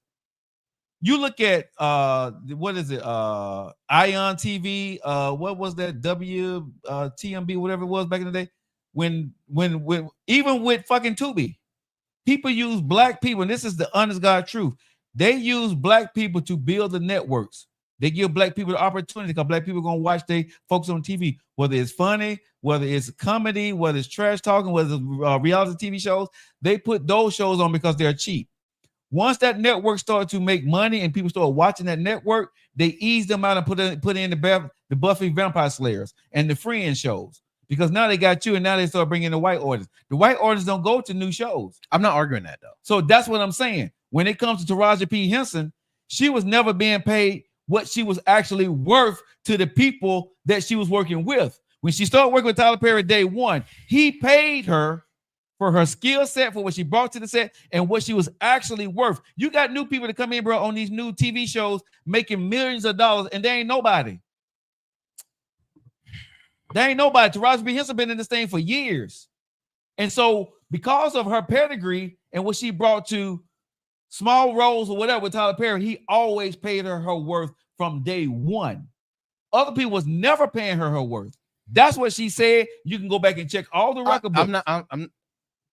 You look at what is it? Ion TV, what was that? TMB, whatever it was back in the day. When even with fucking Tubi, people use black people, and this is the honest God truth. They use black people to build the networks. They give black people the opportunity because black people are gonna watch they folks on TV, whether it's funny, whether it's comedy, whether it's trash talking, whether it's reality TV shows. They put those shows on because they're cheap. Once that network started to make money and people started watching that network, they eased them out and put in the Buffy Vampire Slayers and the Friends shows because now they got you and now they start bringing the white audience. The white audience don't go to new shows. I'm not arguing that though. So that's what I'm saying. When it comes to Taraji P. Henson, she was never being paid what she was actually worth to the people that she was working with. When she started working with Tyler Perry day one, he paid her for her skill set, for what she brought to the set, and what she was actually worth. You got new people to come in, bro, on these new TV shows making millions of dollars, and they ain't nobody. They ain't nobody. Taraji P. Henson been in this thing for years. And so because of her pedigree and what she brought to small roles or whatever with Tyler Perry, he always paid her worth from day one. Other people was never paying her worth. That's what she said. You can go back and check all the record books.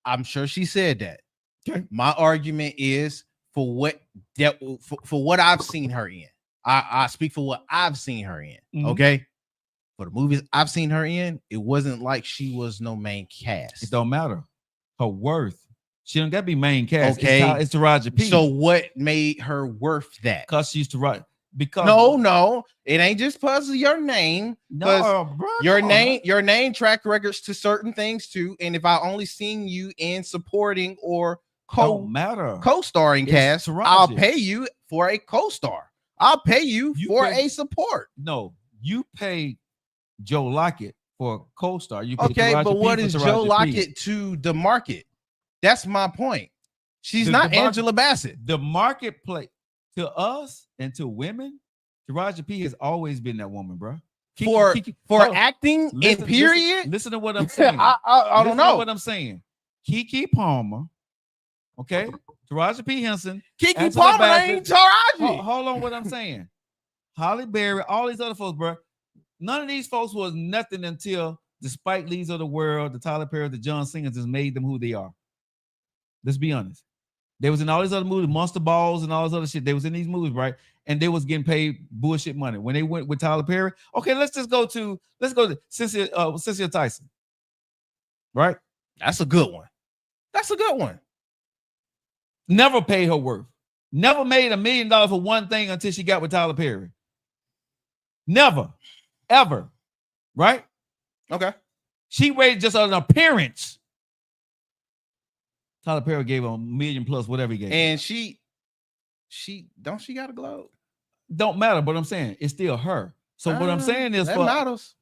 I'm sure she said that. Okay. My argument is for what I've seen her in. I speak for what I've seen her in. Okay. For the movies I've seen her in, it wasn't like she was no main cast. It don't matter. Her worth. She don't got to be main cast. Okay. It's Taraji P. So what made her worth that? Because she's Taraji. Because no, it ain't just because of your name. No, bro, your name track records to certain things too. And if I only seen you in supporting or co-starring cast, Taraji. I'll pay you for a co-star. I'll pay you for a support. No, you pay Joe Lockett for a co-star. You pay okay, Taraji but P what for is Taraji Joe P. Lockett to the market? That's my point. She's not Angela Bassett. The marketplace to us and to women, Taraji P has always been that woman, bro. For acting in period. Listen to what I'm saying. I don't know what I'm saying. Keke Palmer, okay, Taraji P. Henson, Keke Palmer ain't Taraji. Hold on, what I'm saying. Halle Berry, all these other folks, bro. None of these folks was nothing until the Spike Lees of the world, the Tyler Perry, the John Singers has made them who they are. Let's be honest. They was in all these other movies, Monster Balls and all this other shit. They was in these movies, right? And they was getting paid bullshit money. When they went with Tyler Perry, okay, let's go to Cynthia Tyson. Right? That's a good one. That's a good one. Never paid her worth. Never made $1 million for one thing until she got with Tyler Perry. Never. Ever. Right? Okay. She rated just an appearance. Tyler Perry gave her $1 million plus whatever he gave. And she got a Globe? Don't matter, but I'm saying it's still her. So what I'm saying is that matters.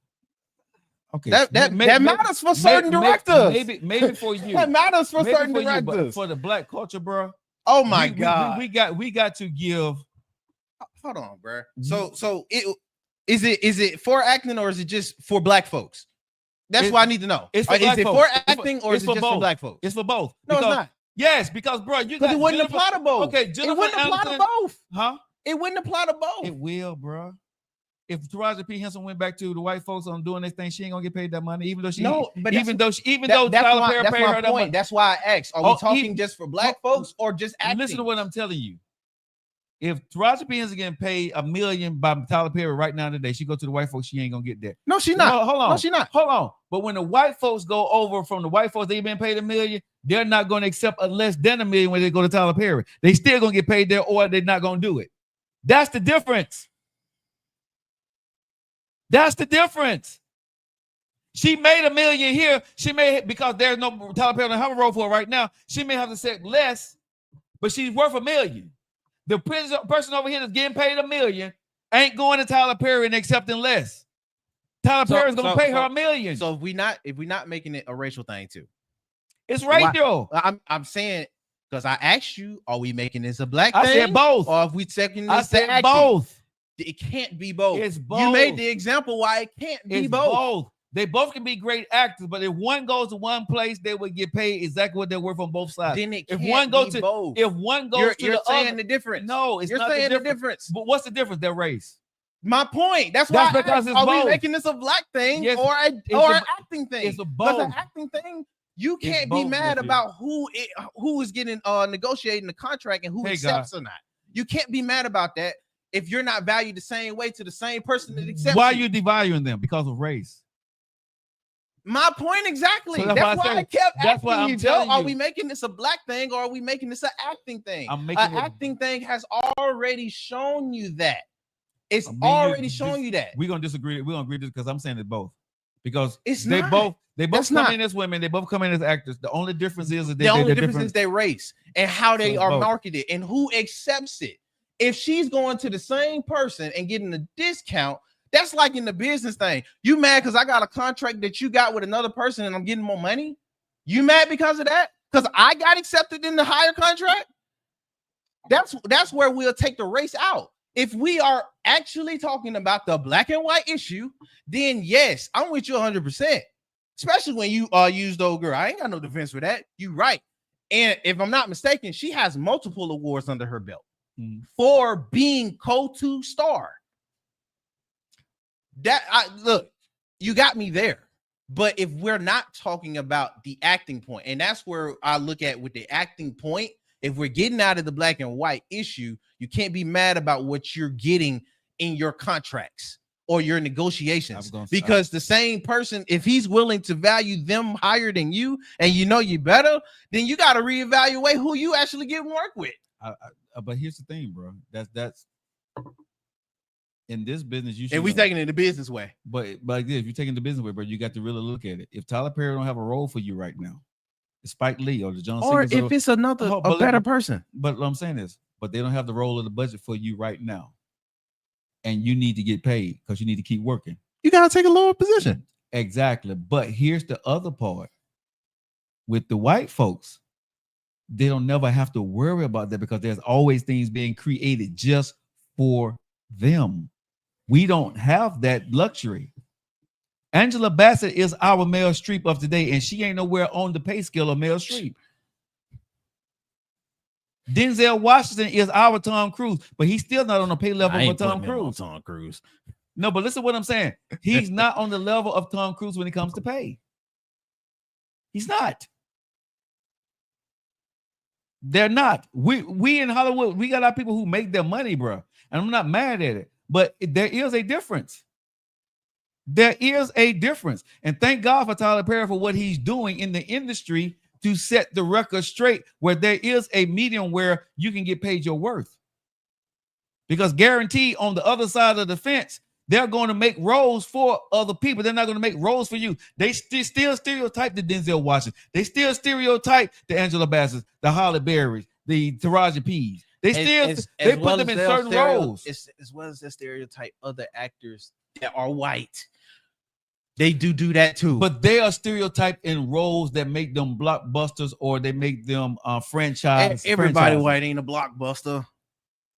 Okay, that matters for certain directors. Maybe for you. That matters for certain for directors. You, but for the black culture, bro. Oh my God. We got to give. Hold on, bro. So is it for acting or is it just for black folks? That's what I need to know. It's for Is black it folks. for It's for- acting or it's is it for just for both. black folks? It's for both. No, Because, it's not. Yes, because bro, you Because got it wouldn't Jennifer- apply to both. Okay, It Jennifer wouldn't apply to Aniston- both. Huh? It wouldn't apply to both. It will, bro. If Taraji P. Henson went back to the white folks on doing this thing, she ain't gonna get paid that money, even though she No, but even though that's Tyler my, Perry that's paid my her that point. money. That's why I asked. Are Oh, we talking just for black folks or just acting? Listen to what I'm telling you. If Taraji P. Henson getting paid $1 million by Tyler Perry right now today, she go to the white folks, she ain't gonna get that. No, she's not. Hold on. No, she's not. Hold on. But when the white folks go over from the white folks, they been paid $1 million, they're not going to accept a less than $1 million when they go to Tyler Perry. They still gonna get paid there, or they're not gonna do it. That's the difference. That's the difference. She made $1 million here. She may, because there's no Tyler Perry on her role for it right now. She may have to say less, but she's worth $1 million. The person over here that's getting paid $1 million ain't going to Tyler Perry and accepting less. Tyler Perry's gonna pay her $1 million. So if we not making it a racial thing too, it's right there. I'm saying because I asked you, are we making this a black I thing? said both. Or if we taking this I to said acting? both. It can't be both. It's both. You made the example why it can't be It's both. both. They both can be great actors, but if one goes to one place, they would get paid exactly what they're worth on both sides. Then it If can't one goes be to both. if one goes to You're the saying other, the difference. no, it's You're not saying the the difference. difference. But what's the difference? Their race. My point. That's That's why. because I it's asked, are both. we making this a black thing Yes, or it's an acting thing? it's a Because both. an acting thing, you It's can't be both, mad nephew. about who is getting negotiating the contract and who Hey, accepts or not. You can't be mad about that if you're not valued the same way to the same person that accepts. Why are you devaluing them? Because of race. My point exactly. So that's that's why why I I said- kept that's asking why I'm you, Joe. telling Are you. we making this a black thing or are we making this an acting thing? I'm making An it- acting thing has already shown you that. It's I mean, already showing you that. We're gonna disagree. We're gonna agree this because I'm saying it both. Because It's they not. both That's come not. in as women, they both come in as actors. The only difference is that The only they're difference different. is their race and how they So are both. marketed and who accepts it. If she's going to the same person and getting a discount, that's like in the business thing. You mad because I got a contract that you got with another person and I'm getting more money? You mad because of that? Because I got accepted in the higher contract? That's where we'll take the race out. If we are actually talking about the black and white issue, then yes, I'm with you 100%. Especially when you use the old girl. I ain't got no defense for that. You right. And if I'm not mistaken, she has multiple awards under her belt for being co-2 star. Look, you got me there. But if we're not talking about the acting point, and that's where I look at with the acting point, if we're getting out of the black and white issue, you can't be mad about what you're getting in your contracts or your negotiations, because the same person, if he's willing to value them higher than you and you know you better, then you got to reevaluate who you actually get work with. But here's the thing, bro. That's in this business, you should. And we taking it the business way. But like this, if you're taking the business way, bro, you got to really look at it. If Tyler Perry don't have a role for you right now, it's Spike Lee or the John Or Singers if it's another a better person. But what I'm saying is, but they don't have the role of the budget for you right now, and you need to get paid because you need to keep working. You gotta take a lower position. Exactly. But here's the other part. With the white folks, they don't never have to worry about that because there's always things being created just for them. We don't have that luxury. Angela Bassett is our Meryl Streep of today, and she ain't nowhere on the pay scale of Meryl Streep. Denzel Washington is our Tom Cruise, but he's still not on the pay level of Tom Cruise. Tom Cruise. No, but listen to what I'm saying. He's not on the level of Tom Cruise when it comes to pay. He's not. They're not. We in Hollywood, we got our people who make their money, bro. And I'm not mad at it, but there is a difference. There is a difference. And thank God for Tyler Perry for what he's doing in the industry to set the record straight, where there is a medium where you can get paid your worth. Because guaranteed on the other side of the fence, they're going to make roles for other people. They're not going to make roles for you. They still stereotype the Denzel Washington. They still stereotype the Angela Bassett, the Halle Berry, the Taraji P's. They still put them in certain roles. As well as they stereotype other actors that are white. They do that too. But they are stereotyped in roles that make them blockbusters or they make them franchise. Everybody franchises. white ain't a blockbuster.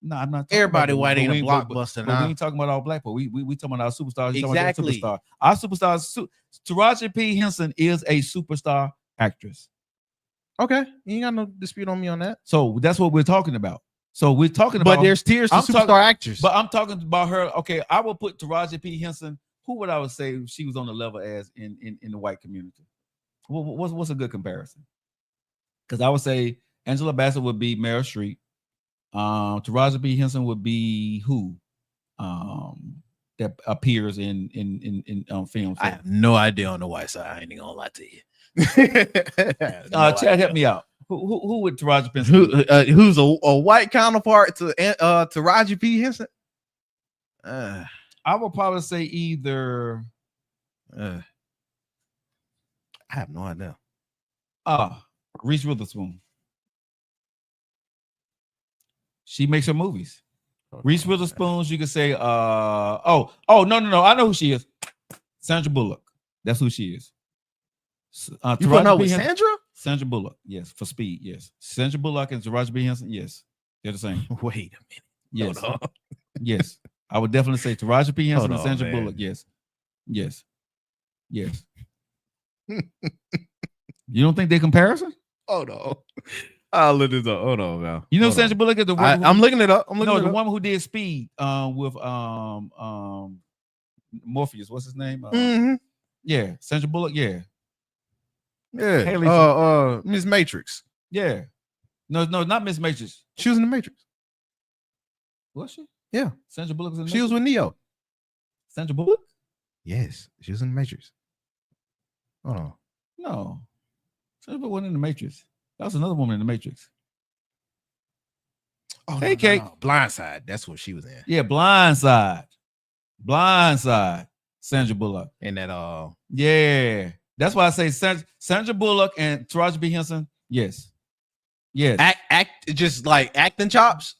No, I'm not. Talking Everybody about white ain't a we- blockbuster But now. we ain't talking about all black, but we talking about our superstars. You talking about Exactly. their superstar. Our superstars. Taraji P. Henson is a superstar actress. Okay, you ain't got no dispute on me on that. So that's what we're talking about. So we're talking about. But there's tiers to I'm superstar talking- actors. But I'm talking about her. Okay, I will put Taraji P. Henson. Who would I would say she was on the level as in the white community? What's a good comparison? Because I would say Angela Bassett would be Meryl Streep. Taraji P. Henson would be who? That appears in films. I have no idea on the white side. I ain't gonna lie to you. Chad, help me out. Who would Taraji P. Henson? Who's a white counterpart to Taraji P. Henson? I would probably say either. I have no idea. Reese Witherspoon. She makes her movies. Reese Witherspoon, you could say, no. I know who she is. Sandra Bullock. That's who she is. You putting out with Sandra? Sandra Bullock, yes, for Speed, yes. Sandra Bullock and Taraji P. Henson, yes. They're the same. Wait a minute. Yes. Hold on. Yes. I would definitely say Taraji P. Henson Hold and Sandra on, man. Bullock, yes. Yes. Yes. You don't think they're comparison? Hold on. I'll look this up. Hold on, man. You know Hold Sandra on. Bullock is the I'm looking it up. I'm looking no, it the up. woman who did Speed with Morpheus. What's his name? Mhm. Yeah, Sandra Bullock. Yeah, Yeah. Haley- Miss Matrix. yeah. No, not Miss Matrix. She was in the Matrix. Was she? Yeah. Sandra Bullock was in the She was with Neo. Sandra Bullock? Yes, she was in the Matrix. Hold on. No. Sandra Bullock wasn't in the Matrix. That was another woman in the Matrix. Oh, Hey, Kate. Blindside. That's what she was in. Yeah, Blindside. Sandra Bullock. And that Yeah. That's why I say Sandra Bullock and Taraji P. Henson. Yes. Yes. act just like acting chops.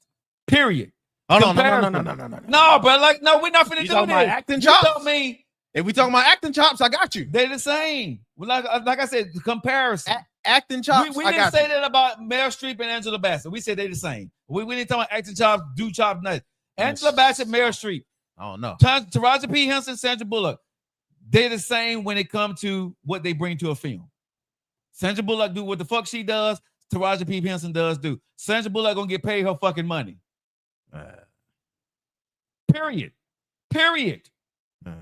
Period. Oh no, Comparison. no. No, bro. Like, no, we're not finna You do talking this. about acting You chops? told me If we talking about acting chops, I got you. they're the same. Well, like I said, the comparison. Acting chops, We I didn't got say you. that about Meryl Streep and Angela Bassett. We said they the same. We didn't talk about acting chops, do chop, nothing. Angela Bassett, Meryl Streep, I don't know. Taraji P. Henson, Sandra Bullock. They're the same when it comes to what they bring to a film. Sandra Bullock do what the fuck she does. Taraji P. Henson does do. Sandra Bullock gonna get paid her fucking money. Period. Come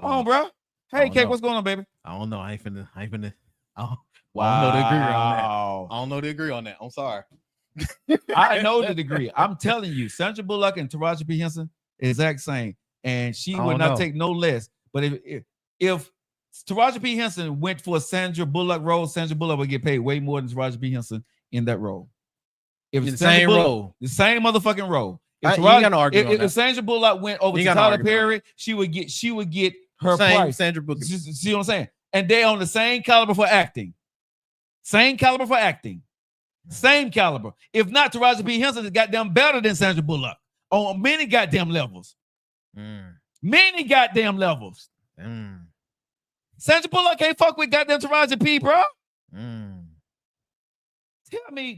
on, bro. Hey, don't Kate, know. what's going on, baby? I don't know. I ain't finna. I don't know the agree on that. Wow. I don't know the agree on that. I'm sorry. I know the degree. I'm telling you, Sandra Bullock and Taraji P. Henson, exact same. And she I would don't not know. take no less. But if Taraji P. Henson went for a Sandra Bullock role, Sandra Bullock would get paid way more than Taraji P. Henson in that role. If In the Sandra same Bullock- role. the same motherfucking role. You If, ain't gotta argue on if that. Sandra Bullock went over You to ain't gotta Tyler argue on Perry, she would get her Same price. Sandra Bullock. See what I'm saying? And they on the same caliber for acting. Same caliber for acting. Same caliber. If not, Taraji P. Henson is goddamn better than Sandra Bullock on many goddamn levels. Many goddamn levels. Sandra Bullock can't fuck with goddamn Taraji P, bro.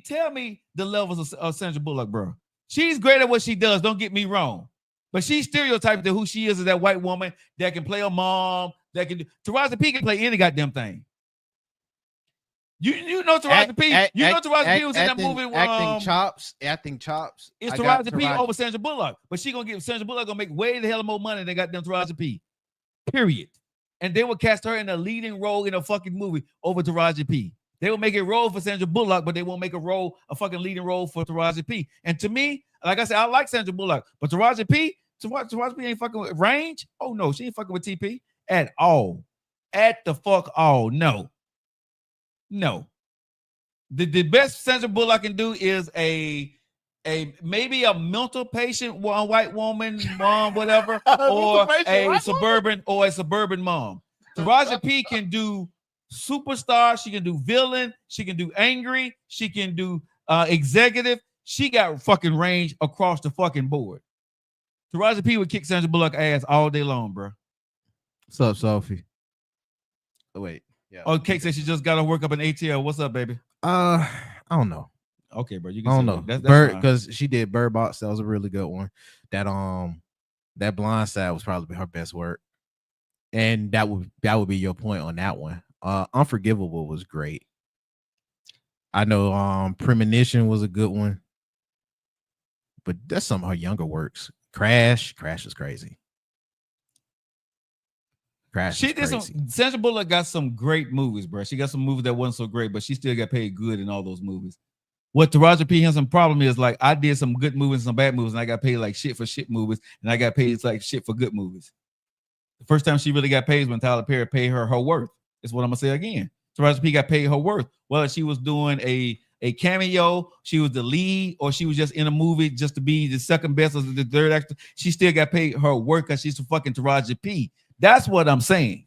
Tell me the levels of Sandra Bullock, bro. She's great at what she does. Don't get me wrong. But she's stereotyped to who she is as that white woman that can play a mom, that can do. Taraji P can play any goddamn thing. You know Taraji P. You know Taraji P was in that movie. Acting chops. It's I got Taraji P over Sandra Bullock, but she gonna give Sandra Bullock gonna make way the hell more money than goddamn Taraji P. Period. And they will cast her in a leading role in a fucking movie over Taraji P. They will make a role for Sandra Bullock, but they won't make a fucking leading role for Taraji P. And to me, like I said, I like Sandra Bullock, but Taraji P ain't fucking with range. Oh no, she ain't fucking with TP at all. At the fuck all. No. The best Sandra Bullock can do is a maybe a mental patient white woman, mom, whatever, or a suburban mom. Taraji P can do superstar, she can do villain, she can do angry, she can do executive. She got fucking range across the fucking board. Taraji P would kick Sandra Bullock ass all day long, bro. What's up, Sophie? Oh, wait. Yeah. Oh, Kate said she just got to work up an ATL. What's up, baby? I don't know. Okay, bro. You I can don't say know. that. That's Bird, fine. because she did Bird Box. That was a really good one. That Blind Side was probably her best work. And that would be your point on that one. Unforgivable was great. I know Premonition was a good one. But that's some of her younger works. Crash is crazy. She did some. Sandra Bullock got some great movies, bro. She got some movies that wasn't so great, but she still got paid good in all those movies. What Taraji P. Henson problem is, like, I did some good movies and some bad movies, and I got paid like shit for shit movies, and I got paid like shit for good movies. The first time she really got paid was when Tyler Perry paid her worth. Is what I'm gonna say again. Taraji P. got paid her worth. Whether she was doing a cameo, she was the lead, or she was just in a movie just to be the second best or the third actor, she still got paid her work because she's a fucking Taraji P. That's what I'm saying.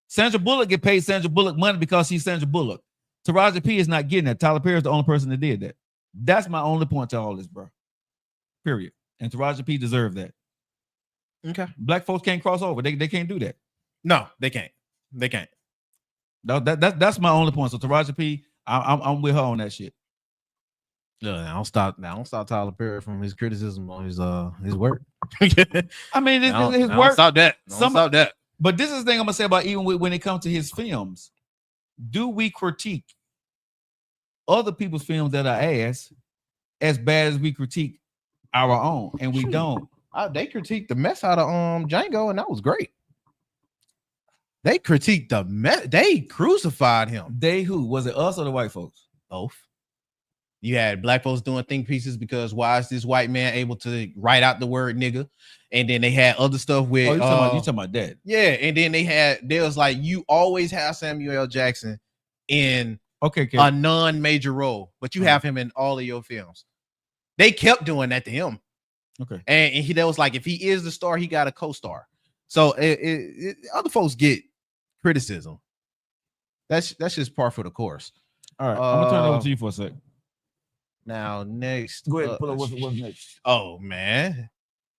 Sandra Bullock get paid Sandra Bullock money because she's Sandra Bullock. Taraji P is not getting that. Tyler Perry is the only person that did that. That's my only point to all this, bro. Period. And Taraji P deserved that. Okay. Black folks can't cross over. They can't do that. No, they can't. They can't. No, that's my only point. So Taraji P, I'm with her on that shit. No, I don't stop Tyler Perry from his criticism on his work. I mean, his work. Don't stop that. Stop that. But this is the thing I'm gonna say about even when it comes to his films. Do we critique other people's films that are ass as bad as we critique our own? And we don't. They critiqued the mess out of Django, and that was great. They critiqued the mess. They crucified him. They who? Was it us or the white folks? Both. You had black folks doing think pieces because why is this white man able to write out the word nigga? And then they had other stuff with you talking about that. Yeah, and then they was like, you always have Samuel L. Jackson in a non-major role, but you have him in all of your films. They kept doing that to him. Okay. And that was like, if he is the star, he got a co-star. So other folks get criticism. That's just par for the course. All right, I'm gonna turn it over to you for a sec. Now, next, go ahead. Pull up what's next. Oh man,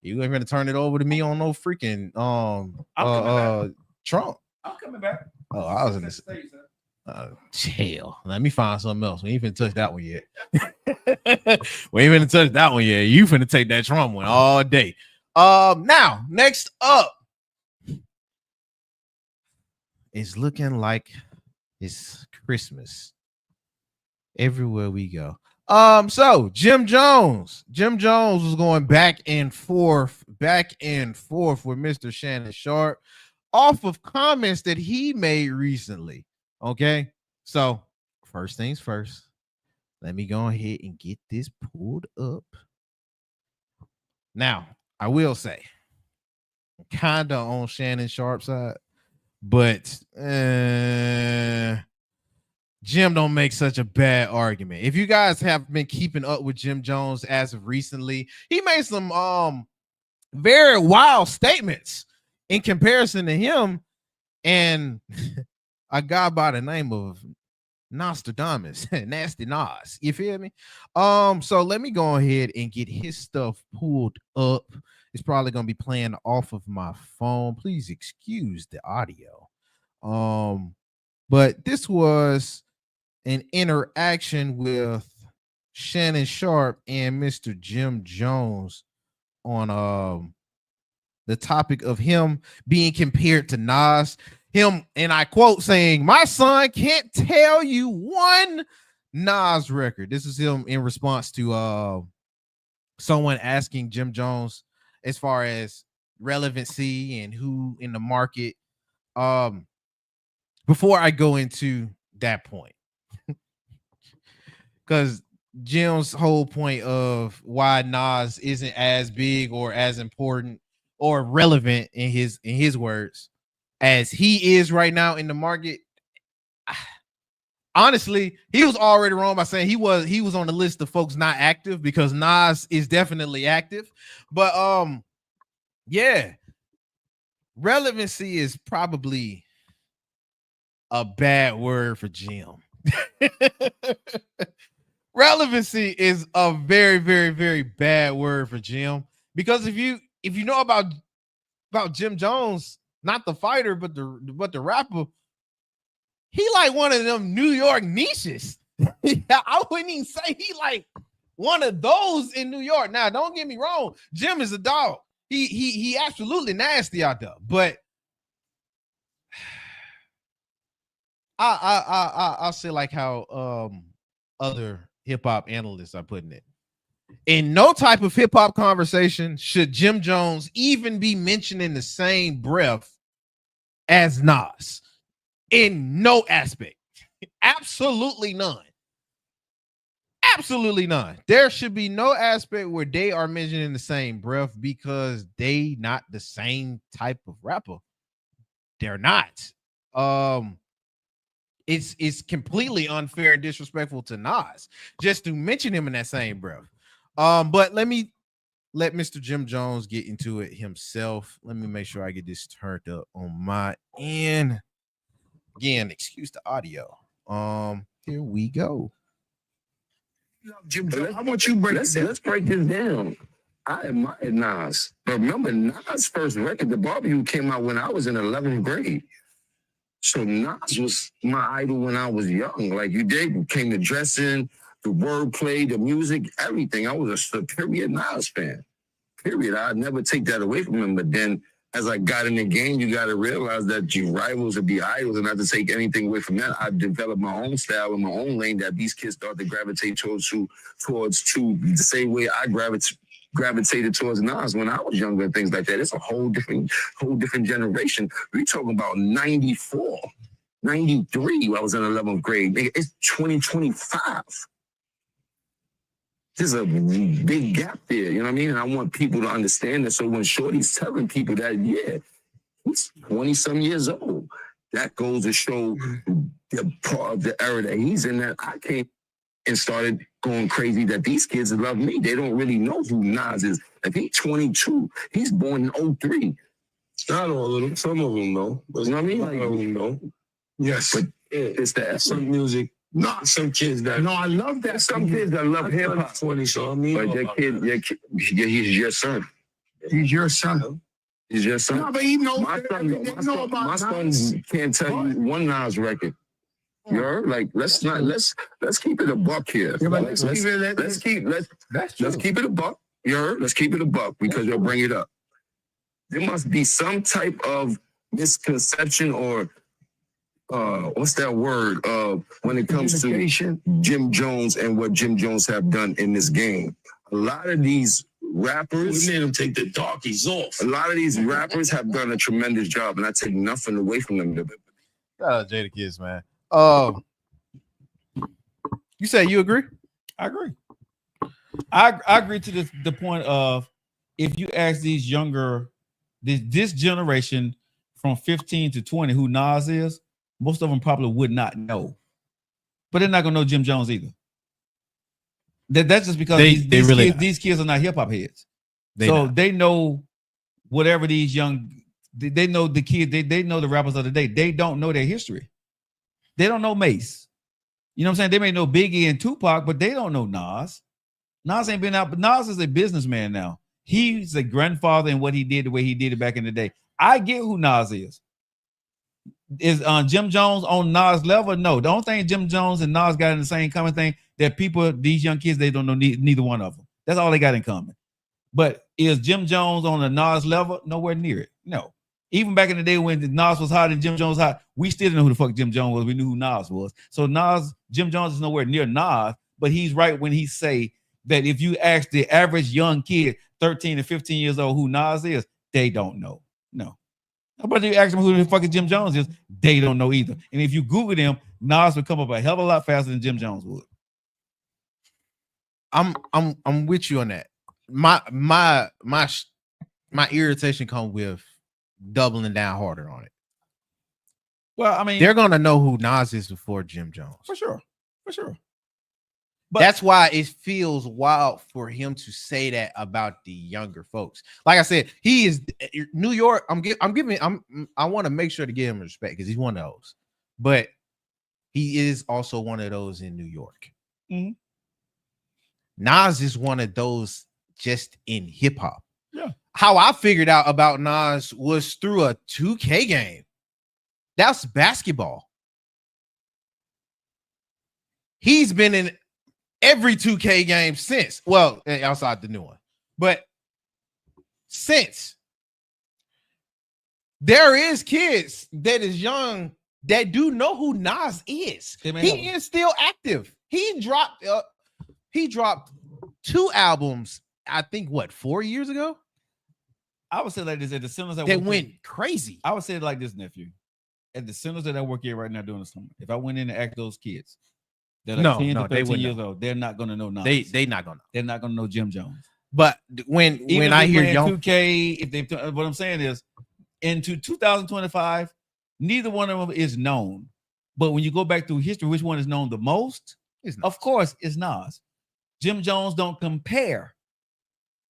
you ain't gonna turn it over to me on no freaking Trump. I'm coming back. Oh, I was in this. Hell, let me find something else. We ain't finna touch that one yet. We ain't finna touch that one yet. You finna take that Trump one all day. Now, next up, it's looking like it's Christmas everywhere we go. So Jim Jones was going back and forth with Mr. Shannon Sharpe off of comments that he made recently. Okay, so first things first, let me go ahead and get this pulled up. Now, I will say, I'm kind of on Shannon Sharpe's side, but Jim don't make such a bad argument. If you guys have been keeping up with Jim Jones as of recently, he made some very wild statements in comparison to him and a guy by the name of Nostradamus, Nasty Nas. You feel me? So let me go ahead and get his stuff pulled up. It's probably gonna be playing off of my phone. Please excuse the audio. But this was an interaction with Shannon Sharpe and Mr. Jim Jones on the topic of him being compared to Nas. Him, and I quote, saying, "My son can't tell you one Nas record." This is him in response to someone asking Jim Jones as far as relevancy and who in the market. Before I go into that point, because Jim's whole point of why Nas isn't as big or as important or relevant in his words as he is right now in the market, honestly, he was already wrong by saying he was on the list of folks not active, because Nas is definitely active. But yeah, relevancy is probably a bad word for Jim. Relevancy is a very, very, very bad word for Jim, because if you know about Jim Jones, not the fighter, but the rapper, he like one of them New York niches. I wouldn't even say he like one of those in New York. Now, don't get me wrong. Jim is a dog. He absolutely nasty out there. But I'll say like how other hip hop analysts are putting it. In no type of hip hop conversation should Jim Jones even be mentioned in the same breath as Nas. In no aspect. Absolutely none. Absolutely none. There should be no aspect where they are mentioned in the same breath because they not the same type of rapper. They're not. It's completely unfair and disrespectful to Nas just to mention him in that same breath. But let Mr. Jim Jones get into it himself. Let me make sure I get this turned up on my end. Again, excuse the audio. Here we go. Jim Jones, I want you to let's break this down. I admire Nas, but remember Nas' first record, The Barbecue, came out when I was in 11th grade. So Nas was my idol when I was young. Like you did, came to dressing, the wordplay, the music, everything. I was a superior Nas fan. Period. I'd never take that away from him. But then as I got in the game, you got to realize that your rivals would be idols, and not to take anything away from that. I developed my own style and my own lane that these kids start to gravitate towards the same way I gravitated towards Nas when I was younger and things like that. It's a whole different generation. We're talking about 94, 93. When I was in 11th grade. It's 2025. There's a big gap there, you know what I mean? And I want people to understand that. So when Shorty's telling people that, yeah, he's 20-some years old, that goes to show the part of the era that he's in, that I came and started going crazy that these kids love me. They don't really know who Nas is. If he's 22, he's born in 03. Not all of them. Some of them know. You know what I mean? Some of them know. Yes. But it's the essence. Some music. Not some kids that. No, I love that. Some kids that love hip hop. 20, so I mean. But your kid, he's your son. He's your son. He's your son. No, but he knows. My son can't tell you one Nas record. You heard? Like, let's keep it a buck here. Yeah, but let's keep it a buck. You heard? Let's keep it a buck because you'll bring it up. There must be some type of misconception or what's that word? When it comes to Jim Jones and what Jim Jones have done in this game. A lot of these rappers, we made him take the darkies off. A lot of these rappers have done a tremendous job, and I take nothing away from them. Shout out Jadakiss, man. You say you agree? I agree. I agree to the point of if you ask these younger, this generation from 15 to 20 who Nas is, most of them probably would not know. But they're not gonna know Jim Jones either. That's just because these kids are not hip hop heads. They know whatever these young, they know the kids, they know the rappers of the day. They don't know their history. They don't know Mace. You know what I'm saying? They may know Biggie and Tupac, but they don't know Nas. Nas ain't been out, but Nas is a businessman now. He's a grandfather in what he did the way he did it back in the day. I get who Nas is. Is Jim Jones on Nas level? No. The only thing Jim Jones and Nas got in the same common thing that people, these young kids, they don't know neither one of them. That's all they got in common. But is Jim Jones on a Nas level? Nowhere near it. No. Even back in the day when Nas was hot and Jim Jones hot, we still didn't know who the fuck Jim Jones was. We knew who Nas was. So Jim Jones is nowhere near Nas, but he's right when he say that if you ask the average young kid, 13 to 15 years old, who Nas is, they don't know. No. But you ask them who the fuck Jim Jones is, they don't know either. And if you Google them, Nas would come up a hell of a lot faster than Jim Jones would. I'm with you on that. My irritation comes with doubling down harder on it. Well, I mean, they're gonna know who Nas is before Jim Jones. For sure. But that's why it feels wild for him to say that about the younger folks. Like I said, he is New York. I want to make sure to give him respect because he's one of those. But he is also one of those in New York. Mm-hmm. Nas is one of those just in hip hop. Yeah. How I figured out about Nas was through a 2K game. That's basketball. he's been in every 2K game since. Well, outside the new one, but since there is kids that is young that do know who Nas is. He is still active. He dropped 2 albums, I think, what, 4 years ago? I would say like this, at the centers that went crazy. I would say it like this, nephew. At the centers that I work at right now doing the summer, if I went in and asked those kids that are 10 to 13 years old, they're not gonna know Nas. They not gonna know. They're not gonna know Jim Jones. But when I hear young 2K, if they, what I'm saying is, into 2025, neither one of them is known. But when you go back through history, which one is known the most? Of course, it's Nas. Jim Jones don't compare,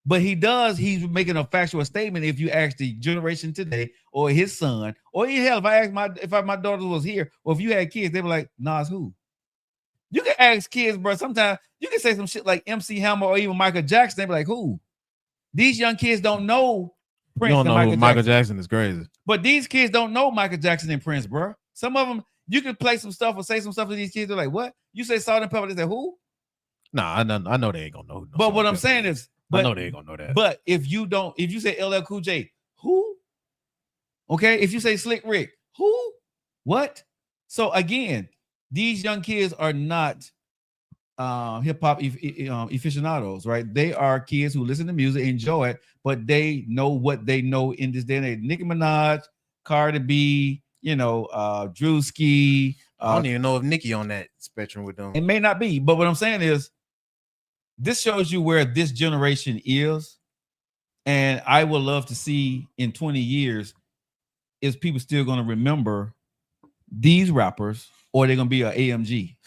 but he does. He's making a factual statement. If you ask the generation today, or his son, or hell, if my daughter was here, or if you had kids, they were like, Nas who? You can ask kids, bro. Sometimes you can say some shit like MC Hammer or even Michael Jackson. They be like, who? These young kids don't know Prince. You don't know Michael Jackson is crazy. But these kids don't know Michael Jackson and Prince, bro. Some of them, you can play some stuff or say some stuff to these kids. They're like, what? You say Salt and Pepper, they say who? Nah, I know they ain't gonna know. But what I'm saying is, I know they ain't gonna know that. But if you say LL Cool J, who? Okay, if you say Slick Rick, who? So again, these young kids are not hip hop aficionados, right? They are kids who listen to music, enjoy it, but they know what they know in this day and age. Nicki Minaj, Cardi B, Drewski. I don't even know if Nicki on that spectrum with them. It may not be, but what I'm saying is, this shows you where this generation is, and I would love to see in 20 years, is people still going to remember these rappers, or they're going to be an AMG.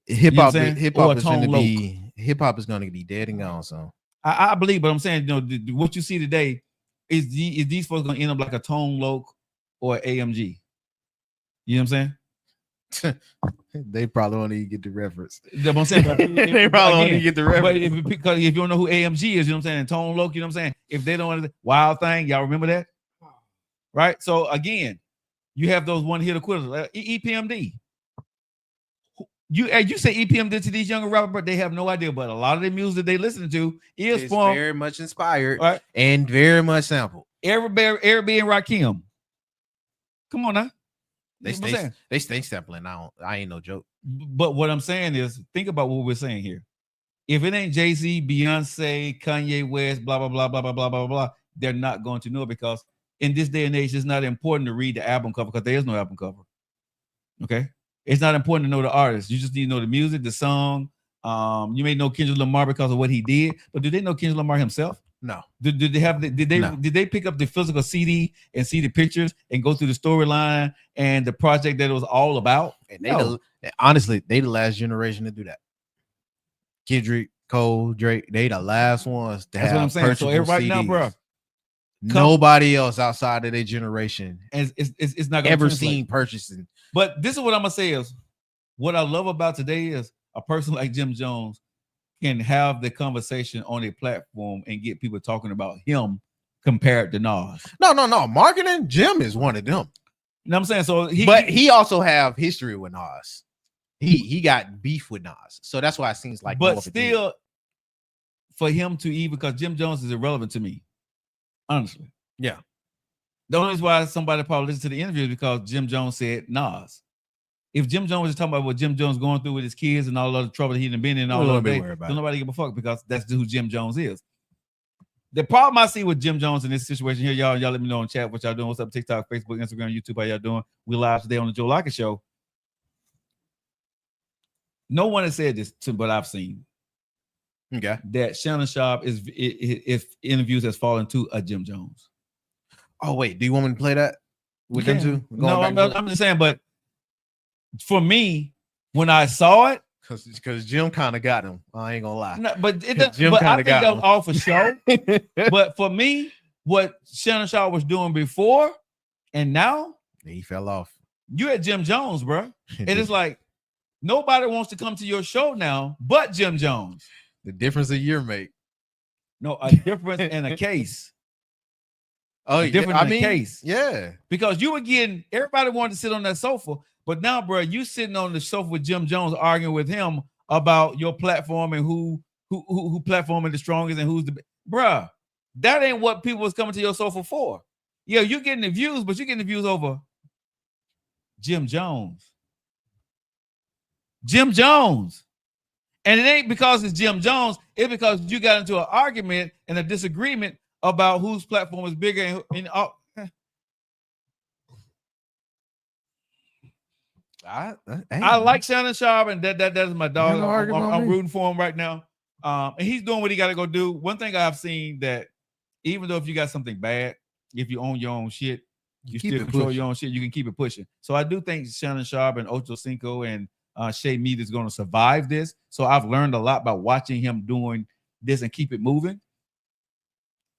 Hip hop is going to be dead and gone. So I believe, but I'm saying, what you see today is these folks going to end up like a Tone Loc or AMG. You know what I'm saying? They probably won't even get the reference. I'm saying, they probably won't even get the reference. But because if you don't know who AMG is, you know what I'm saying, and Tone Loc, you know what I'm saying? If they don't understand Wild Thing, y'all remember that? Right? So again, you have those one hit quitters, EPMD. You say EPMD to these younger rappers, but they have no idea. But a lot of the music they listen to is from very much inspired, right? And very much sampled. Eric B and Rakim. Come on now. They stay sampling now. I ain't no joke. But what I'm saying is, think about what we're saying here. If it ain't Jay-Z, Beyonce, Kanye West, blah, blah, blah, blah, blah, blah, blah, blah, they're not going to know it, because in this day and age, it's not important to read the album cover, because there is no album cover. Okay? It's not important to know the artist. You just need to know the music, the song. You may know Kendrick Lamar because of what he did, but do they know Kendrick Lamar himself? No. Did they pick up the physical CD and see the pictures and go through the storyline and the project that it was all about? And honestly, they the last generation to do that. Kendrick, Cole, Drake, they the last ones to That's what I'm saying. So everybody now, bro, nobody else outside of their generation it's not gonna ever translate. seen purchasing. But this is what I'm gonna say is, what I love about today is a person like Jim Jones can have the conversation on a platform and get people talking about him compared to Nas. No. Marketing, Jim is one of them. You know what I'm saying? So he also have history with Nas. He got beef with Nas. So that's why it seems like, but still, for him to even, because Jim Jones is irrelevant to me. Honestly. Yeah. The only reason why somebody probably listened to the interview is because Jim Jones said Nas. If Jim Jones was talking about what Jim Jones going through with his kids and all of the trouble that he'd been in all of day, don't nobody give a fuck, because that's who Jim Jones is. The problem I see with Jim Jones in this situation here, y'all let me know in chat what y'all doing. What's up, TikTok, Facebook, Instagram, YouTube, how y'all doing? We live today on the Joe Lockett Show. No one has said this, but I've seen. Okay. That Shannon Sharpe if interviews has fallen to a Jim Jones. Oh wait, do you want me to play that with them too? No, I'm just saying, but for me, when I saw it, because Jim kind of got him. I ain't gonna lie. No, but I think that was all for show. But for me, what Shannon Sharpe was doing before and now, he fell off. You at Jim Jones, bro. And it's like nobody wants to come to your show now but Jim Jones. The difference a year make. No, a difference in a case. Oh, a difference in a case. Yeah. Because you were getting, everybody wanted to sit on that sofa, But now, bro, you sitting on the sofa with Jim Jones arguing with him about your platform and who platforming the strongest and who's the bruh. That ain't what people was coming to your sofa for. Yeah, you're getting the views, but you're getting the views over Jim Jones. Jim Jones. And it ain't because it's Jim Jones, it's because you got into an argument and a disagreement about whose platform is bigger and I like Shannon Sharpe, and that is my dog. I'm rooting for him right now. And he's doing what he got to go do. One thing I've seen that even though if you got something bad, if you own your own shit, you still control your own shit, you can keep it pushing. So I do think Shannon Sharpe and Ocho Cinco and Shay Mead is going to survive this. So I've learned a lot by watching him doing this and keep it moving.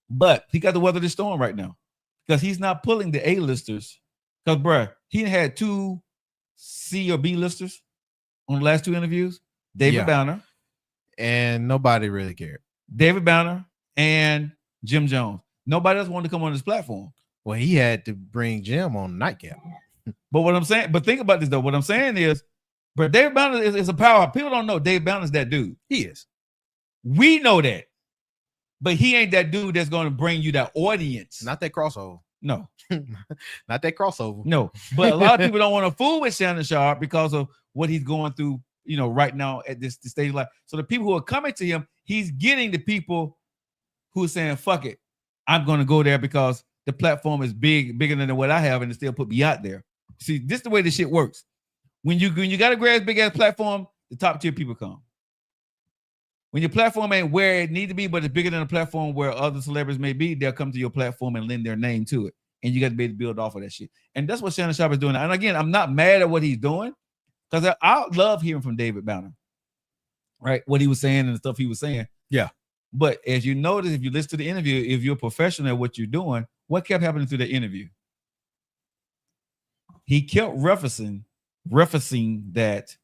But he got to weather the storm right now because he's not pulling the A-listers. Because, bruh, he had 2 C or B listers on the last 2 interviews. David Banner. And nobody really cared. David Banner and Jim Jones. Nobody else wanted to come on this platform. Well, he had to bring Jim on Nightcap. But what I'm saying, but think about this though. What I'm saying is, but David Banner is a power. People don't know David Banner's that dude. He is. We know that. But he ain't that dude that's going to bring you that audience. Not that crossover. No. Not that crossover. No. But a lot of people don't want to fool with Shannon Sharpe because of what he's going through, right now at this stage of life. So the people who are coming to him, he's getting the people who are saying, fuck it. I'm going to go there because the platform is bigger than what I have, and it still put me out there. See, this is the way this shit works. When you got a great big ass platform, the top tier people come. When your platform ain't where it need to be, but it's bigger than a platform where other celebrities may be, they'll come to your platform and lend their name to it. And you got to be able to build off of that shit. And that's what Shannon Sharpe is doing. And again, I'm not mad at what he's doing because I love hearing from David Banner, right? What he was saying and the stuff he was saying. Yeah. But as you notice, if you listen to the interview, if you're a professional at what you're doing, what kept happening through the interview? He kept referencing that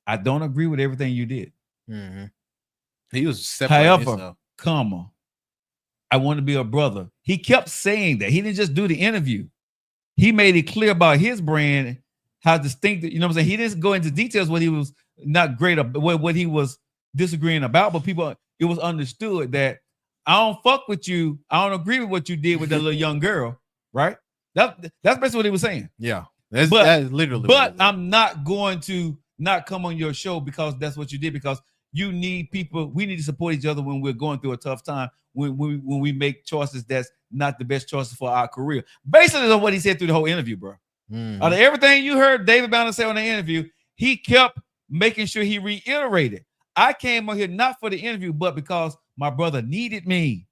I don't agree with everything you did. Mm-hmm. He was separating himself. However, I want to be a brother. He kept saying that. He didn't just do the interview. He made it clear about his brand, how distinct, you know what I'm saying? He didn't go into details what he was not great about, what he was disagreeing about, but it was understood that I don't fuck with you. I don't agree with what you did with that little young girl, right? That's basically what he was saying. Yeah. That's literally. But I'm not going to not come on your show because that's what you did, because you need people. We need to support each other when we're going through a tough time, when we make choices that's not the best choices for our career. Basically, that's what he said through the whole interview, bro. Out of everything you heard David Banner say on the interview, he kept making sure he reiterated, I came on here not for the interview, but because my brother needed me.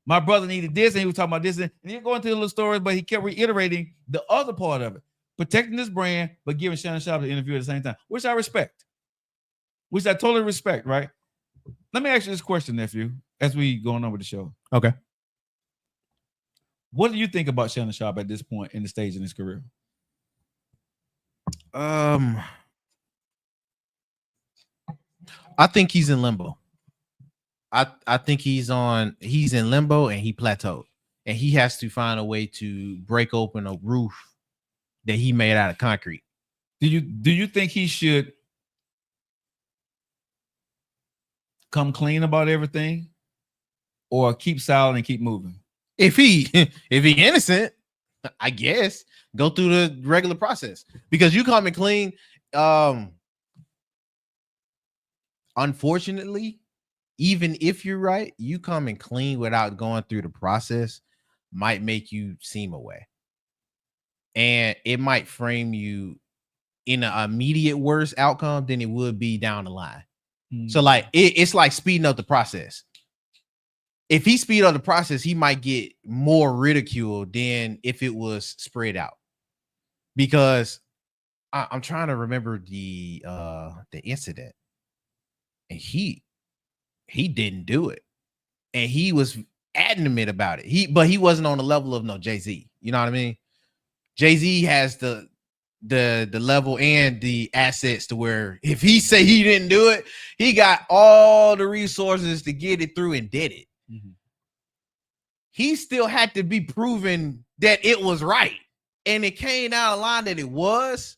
My brother needed this, and he was talking about this, and he didn't go into the little stories, but he kept reiterating the other part of it, protecting this brand, but giving Shannon Sharpe the interview at the same time, which I respect. Which I totally respect, right? Let me ask you this question, nephew, as we going on with the show. Okay. What do you think about Shannon Sharpe at this point in the stage in his career? I think he's in limbo. I think he's in limbo and he plateaued. And he has to find a way to break open a roof that he made out of concrete. Do you think he should come clean about everything or keep silent and keep moving? If he innocent, I guess go through the regular process, because you coming clean. Unfortunately, even if you're right, you coming clean without going through the process might make you seem away, and it might frame you in an immediate worse outcome than it would be down the line. So like it's like speeding up the process. If he speed up the process, he might get more ridicule than if it was spread out. Because I'm trying to remember the incident, and he didn't do it, and he was adamant about it. But he wasn't on the level of no Jay-Z. You know what I mean? Jay-Z has the level and the assets to where if he say he didn't do it, he got all the resources to get it through and did it. Mm-hmm. He still had to be proven that it was right. and it came down the line that it was,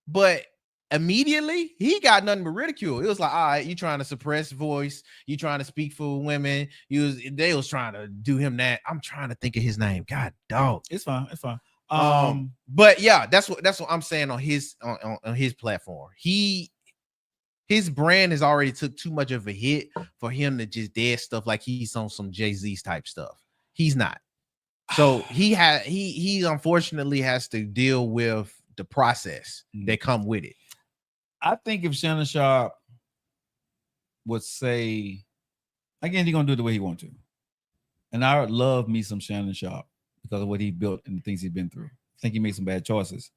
but immediately he got nothing but ridicule. It was like, all right, you trying to suppress voice, you trying to speak for women. They was trying to do him that. I'm trying to think of his name. God dog. It's fine. It's fine. But yeah, that's what I'm saying on his on his platform. His brand has already took too much of a hit for him to just dead stuff like he's on some Jay-Z's type stuff. He's not. So he unfortunately has to deal with the process that come with it. I think if Shannon Sharp would say, again, he's gonna do it the way he wants to. And I would love me some Shannon Sharp because of what he built and the things he's been through. I think he made some bad choices.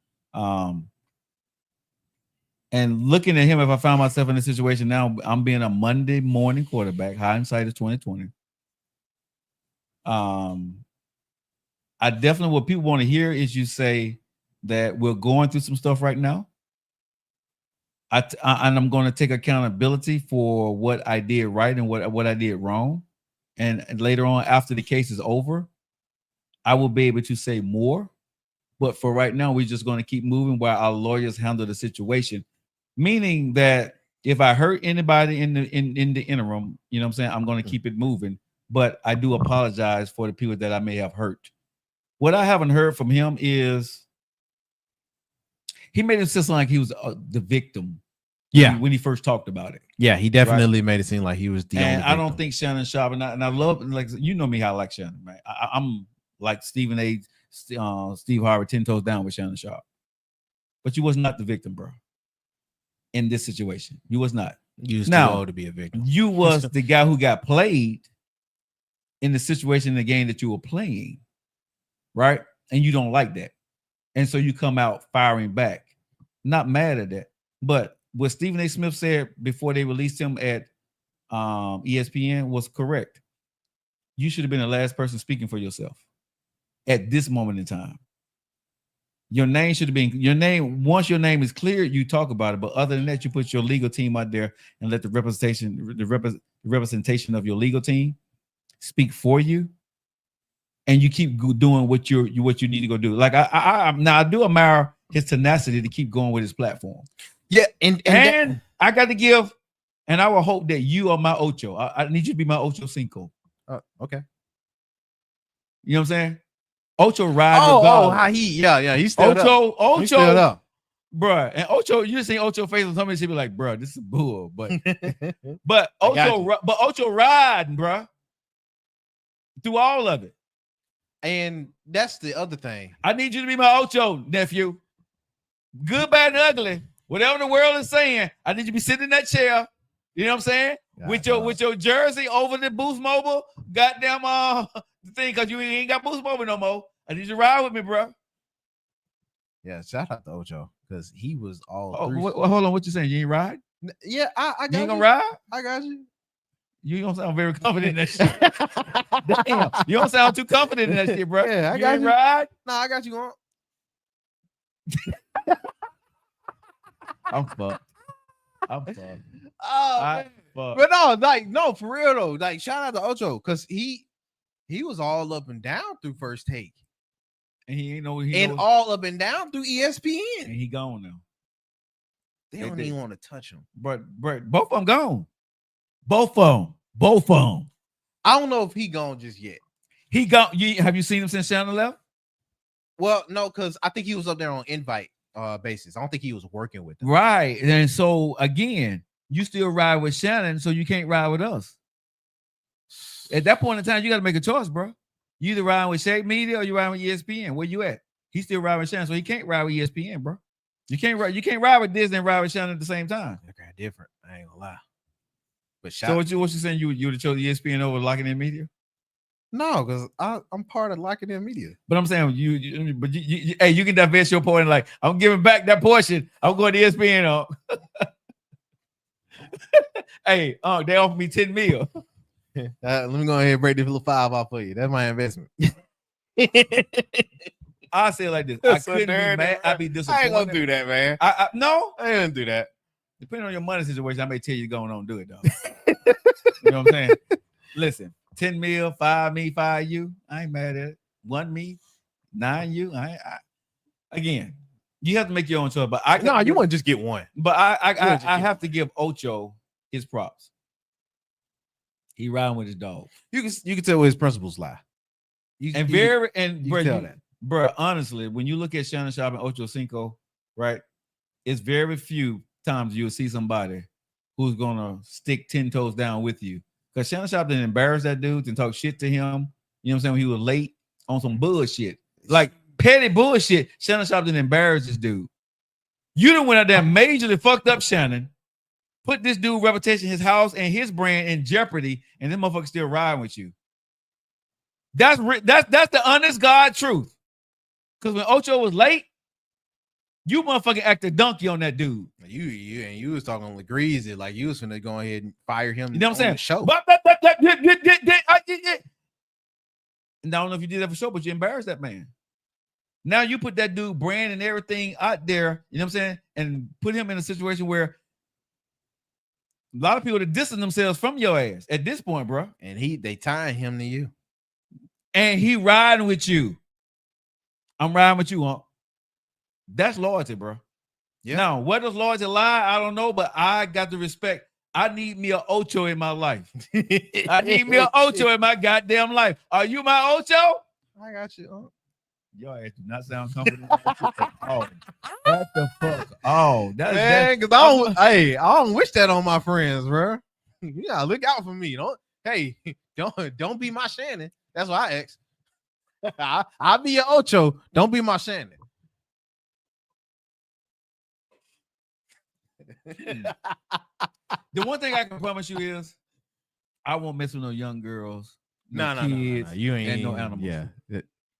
And looking at him, if I found myself in a situation now, I'm being a Monday morning quarterback. Hindsight is 2020. I definitely, what people want to hear is you say that we're going through some stuff right now. And I'm going to take accountability for what I did right and what I did wrong. And later on, after the case is over, I will be able to say more. But for right now, we're just going to keep moving while our lawyers handle the situation. Meaning that if I hurt anybody in the interim, you know what I'm saying, I'm going to keep it moving. But I do apologize for the people that I may have hurt. What I haven't heard from him is he made it sound like he was the victim. Yeah, when he first talked about it. Yeah, he definitely made it seem like he was the only victim. I don't think Shannon Sharp, and I love, like, you know me how I like Shannon, man. I'm like Stephen A. Steve Harvey 10 toes down with Shannon Sharp. But you was not the victim, bro. In this situation, you was not. You was too old to be a victim. You was the guy who got played in the situation in the game that you were playing, right? And you don't like that, and so you come out firing back. Not mad at that, but what Stephen A. Smith said before they released him at ESPN was correct. You should have been the last person speaking for yourself at this moment in time. Your name should have been your name. Once your name is cleared, you talk about it. But other than that, you put your legal team out there and let the representation of your legal team speak for you, and you keep doing what you need to go do. Like I do admire his tenacity to keep going with his platform. Yeah, and I got to give, and I will hope that you are my Ocho. I need you to be my Ocho Cinco. Okay. You know what I'm saying? Ocho ride. How he's still Ocho, he's still up. Bruh. And Ocho, you just seen Ocho face on somebody, she'd be like, bruh, this is bull. But Ocho riding, bruh, through all of it. And that's the other thing. I need you to be my Ocho, nephew. Good, bad, and ugly. Whatever the world is saying, I need you to be sitting in that chair. You know what I'm saying? With your jersey over the Boost Mobile, goddamn the thing, because you ain't got Boost Mobile no more. I need you to ride with me, bro. Yeah, shout out to Ocho because he was all. Hold on, what you saying? You ain't ride? Yeah, I got you. Ain't gonna ride? I got you. You don't sound very confident in that shit. Damn, you don't sound too confident in that shit, bro. Yeah, I got you. Ride? No, I got you on. I'm fucked. Oh, but no, for real though. Like, shout out to Ocho because he was all up and down through First Take, and he ain't know all up and down through ESPN, and he gone now. They don't even want to touch him, but both of them gone. Both of them. I don't know if he gone just yet. He gone. Have you seen him since Shannon left? Well, no, because I think he was up there on invite basis. I don't think he was working with them. Right. And so again, you still ride with Shannon, so you can't ride with us. At that point in time, you got to make a choice, bro. You either ride with Shake Media or you ride with ESPN. Where you at? He still ride with Shannon, so he can't ride with ESPN, bro. You can't ride with Disney and ride with Shannon at the same time. They're kind of different. I ain't gonna lie. But so what you saying? You would have chose ESPN over Locking In Media? No, because I'm part of Locking In Media. But I'm saying you can divest your point. Like, I'm giving back that portion. I'm going to ESPN. Hey, they offered me 10 mil. Let me go ahead and break this little 5 off for you. That's my investment. I say it like this. I couldn't be mad. I'd be disappointed. I ain't gonna do that, man. No, I ain't gonna do that. Depending on your money situation, I may tell you going on do it though. You know what I'm saying? Listen, 10 mil, 5 me, 5 you. I ain't mad at it. 1 me, 9 you. again, you have to make your own choice. But I No, you wouldn't just get one. But wouldn't just I get have to give Ocho his props. He riding with his dog. You can tell where his principles lie. And you bro, can tell that. Bro, honestly, when you look at Shannon Sharp and Ocho Cinco, right, it's very few times you'll see somebody who's gonna stick 10 toes down with you. Because Shannon Sharp didn't embarrass that dude and talk shit to him. You know what I'm saying? When he was late on some bullshit, like petty bullshit. Shannon Sharp didn't embarrass this dude. You done went out there and majorly fucked up Shannon, put this dude reputation, his house, and his brand in jeopardy, and this motherfucker still riding with you. That's the honest God truth. Because when Ocho was late, you motherfucking acted donkey on that dude. You was talking on Legreasy, like you was finna go ahead and fire him. You know what I'm saying? The show. And I don't know if you did that for sure, but you embarrassed that man. Now you put that dude brand and everything out there, you know what I'm saying, and put him in a situation where a lot of people are dissing themselves from your ass at this point, bro. And they tying him to you. And he riding with you. I'm riding with you, huh? That's loyalty, bro. Yeah. Now, what does loyalty lie? I don't know, but I got the respect. I need me a Ocho in my life. I need me a Ocho in my goddamn life. Are you my Ocho? I got you. Your ass do not sound confident. Oh, what the fuck? Oh, Man, because I don't wish that on my friends, bro. You gotta look out for me. Don't be my Shannon. That's what I ask. I'll be your Ocho. Don't be my Shannon. The one thing I can promise you is I won't mess with no young girls, No. kids, You ain't and no animals. Yeah,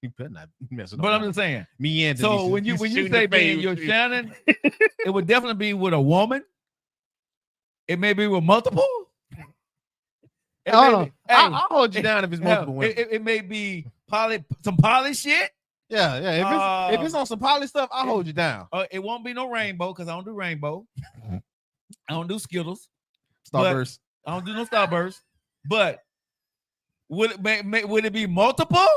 you better not mess with. But I'm just saying. Me and So when you say being your Shannon, it would definitely be with a woman. It may be with multiple. I'll hold you down if it's multiple women. It may be some poly shit. Yeah. If it's on some poly stuff, I'll hold you down. It won't be no rainbow because I don't do rainbow. I don't do Skittles. Starburst. I don't do no Starburst. But would it be multiple?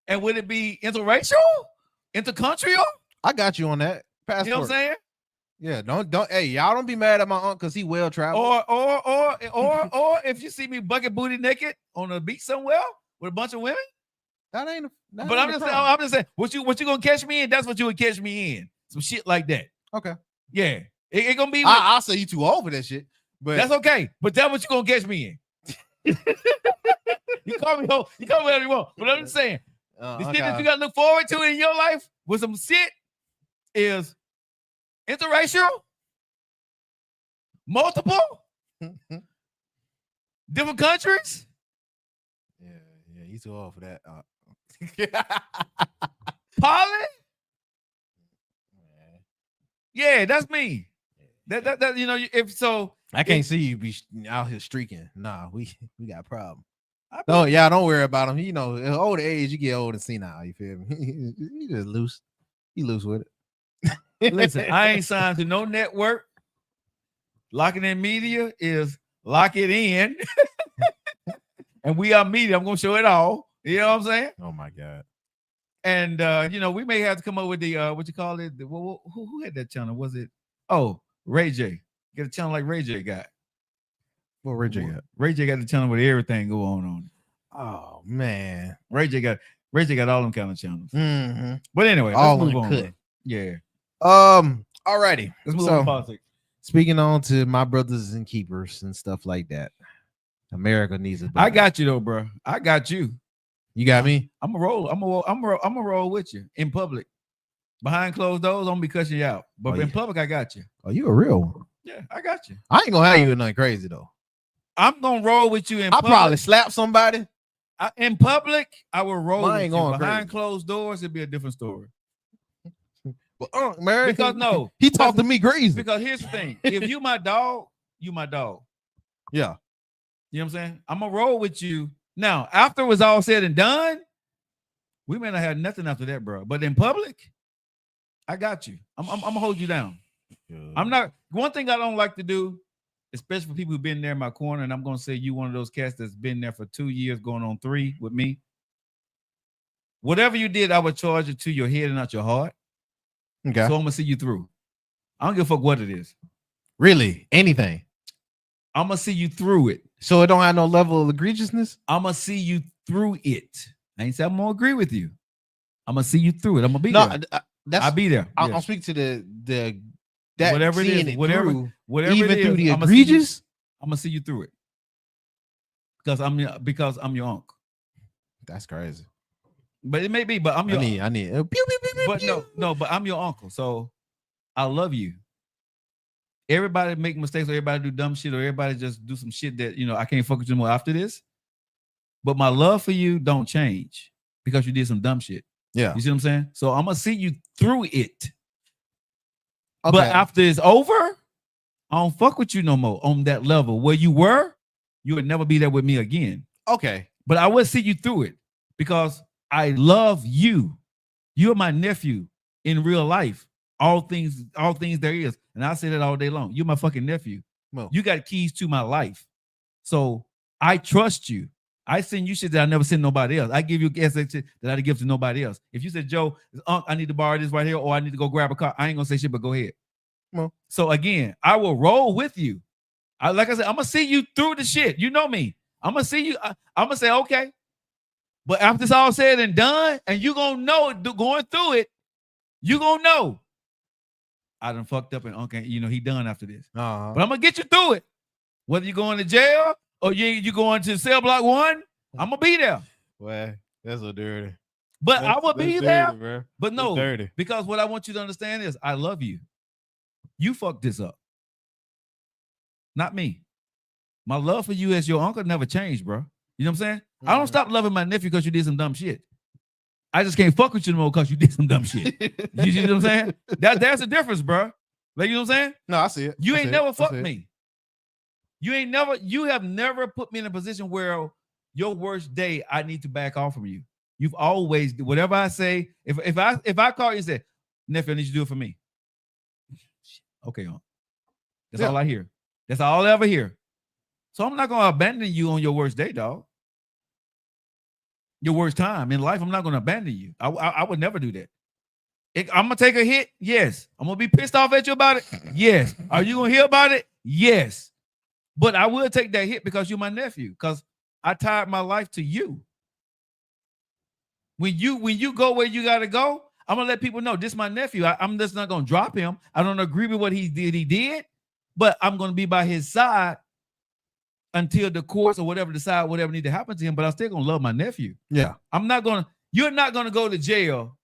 And would it be interracial? Intercountry? I got you on that. Passport. You know what I'm saying? Yeah, don't hey, y'all don't be mad at my aunt because he well traveled. Or if you see me bucket booty naked on a beach somewhere with a bunch of women. That ain't But I'm just saying, what you gonna catch me in? That's what you would catch me in. Some shit like that. Okay. Yeah. It gonna be I'll say you too old for that shit. But that's okay. But that's what you gonna catch me in. You call me whatever you want. But I'm just saying, the shit that you gotta look forward to in your life with some shit is interracial, multiple, different countries. Yeah, he's too old for that. Poly. Yeah, that's me. That you know, if so, I can't see you be out here streaking. Nah, we got a problem. No, yeah, don't worry about him. You know, at older age, you get old and senile. You feel me? He just loose. He loose with it. Listen, I ain't signed to no network. Locking in media is lock it in. And we are media. I'm gonna show it all. You know what I'm saying? Oh my God. And you know, we may have to come up with the what you call it? Who had that channel? Was it Ray J? Get a channel like Ray J got. What Ray J got? Ray J got the channel with everything going on. Oh man. Ray J got all them kind of channels. Mm-hmm. But anyway, all let's move on. cut. Yeah. Alrighty. Let's move on to politics. Speaking on to my brothers and keepers and stuff like that. America needs it. I got you though, bro. I got you. You got me. I'm a roll with you in public. Behind closed doors, I'm gonna be cussing you out. But in public, I got you. Oh, you a real one. Yeah, I got you. I ain't gonna have you with nothing crazy though. I'm gonna roll with you in I'll public. probably slap somebody. In public, I will roll with you. Going Behind crazy. closed doors, it'd be a different story. But man, Because no, he talked to me crazy. Because here's the thing: if you my dog, you my dog. Yeah. You know what I'm saying? I'm gonna roll with you. Now, after it was all said and done, we may not have nothing after that, bro. But in public, I got you. I'm gonna hold you down. I'm not. One thing I don't like to do, especially for people who've been there in my corner, and I'm gonna say you one of those cats that's been there for 2 years, going on 3 with me. whatever you did, I would charge it to your head and not your heart. Okay. So I'm gonna see you through. I don't give a fuck what it is. Really? Anything? I'm gonna see you through it. So it don't have no level of egregiousness? I'm gonna see you through it. I ain't say I'm gonna agree with you. I'm gonna see you through it. I'm gonna be No, there. that's I'll be there. I'll Yes. speak to that Whatever it seeing is, whatever through, whatever even it is, through the I'ma see you- egregious. I'm gonna see you through it. Because I'm your uncle. That's crazy. But it may be, but I'm your I need pew, pew, pew, pew, but pew. no, but I'm your uncle. So I love you. Everybody make mistakes, or everybody do dumb shit, or everybody just do some shit that I can't fuck with you more after this. But my love for you don't change because you did some dumb shit. Yeah. You see what I'm saying? So I'm gonna see you through it. Okay. But after it's over, I don't fuck with you no more on that level. Where you were, you would never be there with me again. okay. But I will see you through it because I love you. You're my nephew in real life. All things there is. And I say that all day long. You're my fucking nephew. Well. You got keys to my life. So I trust you. I send you shit that I never send nobody else. I give you shit that I give to nobody else. If you said, Joe, I need to borrow this right here, or I need to go grab a car, I ain't gonna say shit, but go ahead. Well. So again, I will roll with you. Like I said, I'm gonna see you through the shit. You know me. I'm gonna see you. I'm gonna say, okay. But after it's all said and done, and you gonna know it, going through it, you gonna know. I done fucked up, and Uncle, he done after this. Uh-huh. But I'm gonna get you through it. Whether you going to jail or you going to cell block 1, I'm gonna be there. Well, that's so dirty. But I will be there. Bro. But no, dirty. because what I want you to understand is I love you. You fucked this up. Not me. My love for you as your uncle never changed, bro. You know what I'm saying? I don't stop loving my nephew because you did some dumb shit. I just can't fuck with you no more because you did some dumb shit. You see what I'm saying? That's the difference, bro. Like, you know what I'm saying? No, I see it. You I ain't see never it. fucked me. You have never put me in a position where your worst day, I need to back off from you. You've always, whatever I say, if I call you and say, nephew, I need you to do it for me. Okay, that's all I hear. That's all I ever hear. So I'm not gonna abandon you on your worst day, dog. Your worst time in life, I'm not gonna abandon you. I would never do that. I'm gonna take a hit. Yes. I'm gonna be pissed off at you about it. Yes. Are you gonna hear about it? Yes. But I will take that hit because you're my nephew. Because I tied my life to you. When you go where you gotta go, I'm gonna let people know this is my nephew. I'm just not gonna drop him. I don't agree with what he did, but I'm gonna be by his side until the courts or whatever decide whatever need to happen to him. But I'm still gonna love my nephew. Yeah. You're not gonna go to jail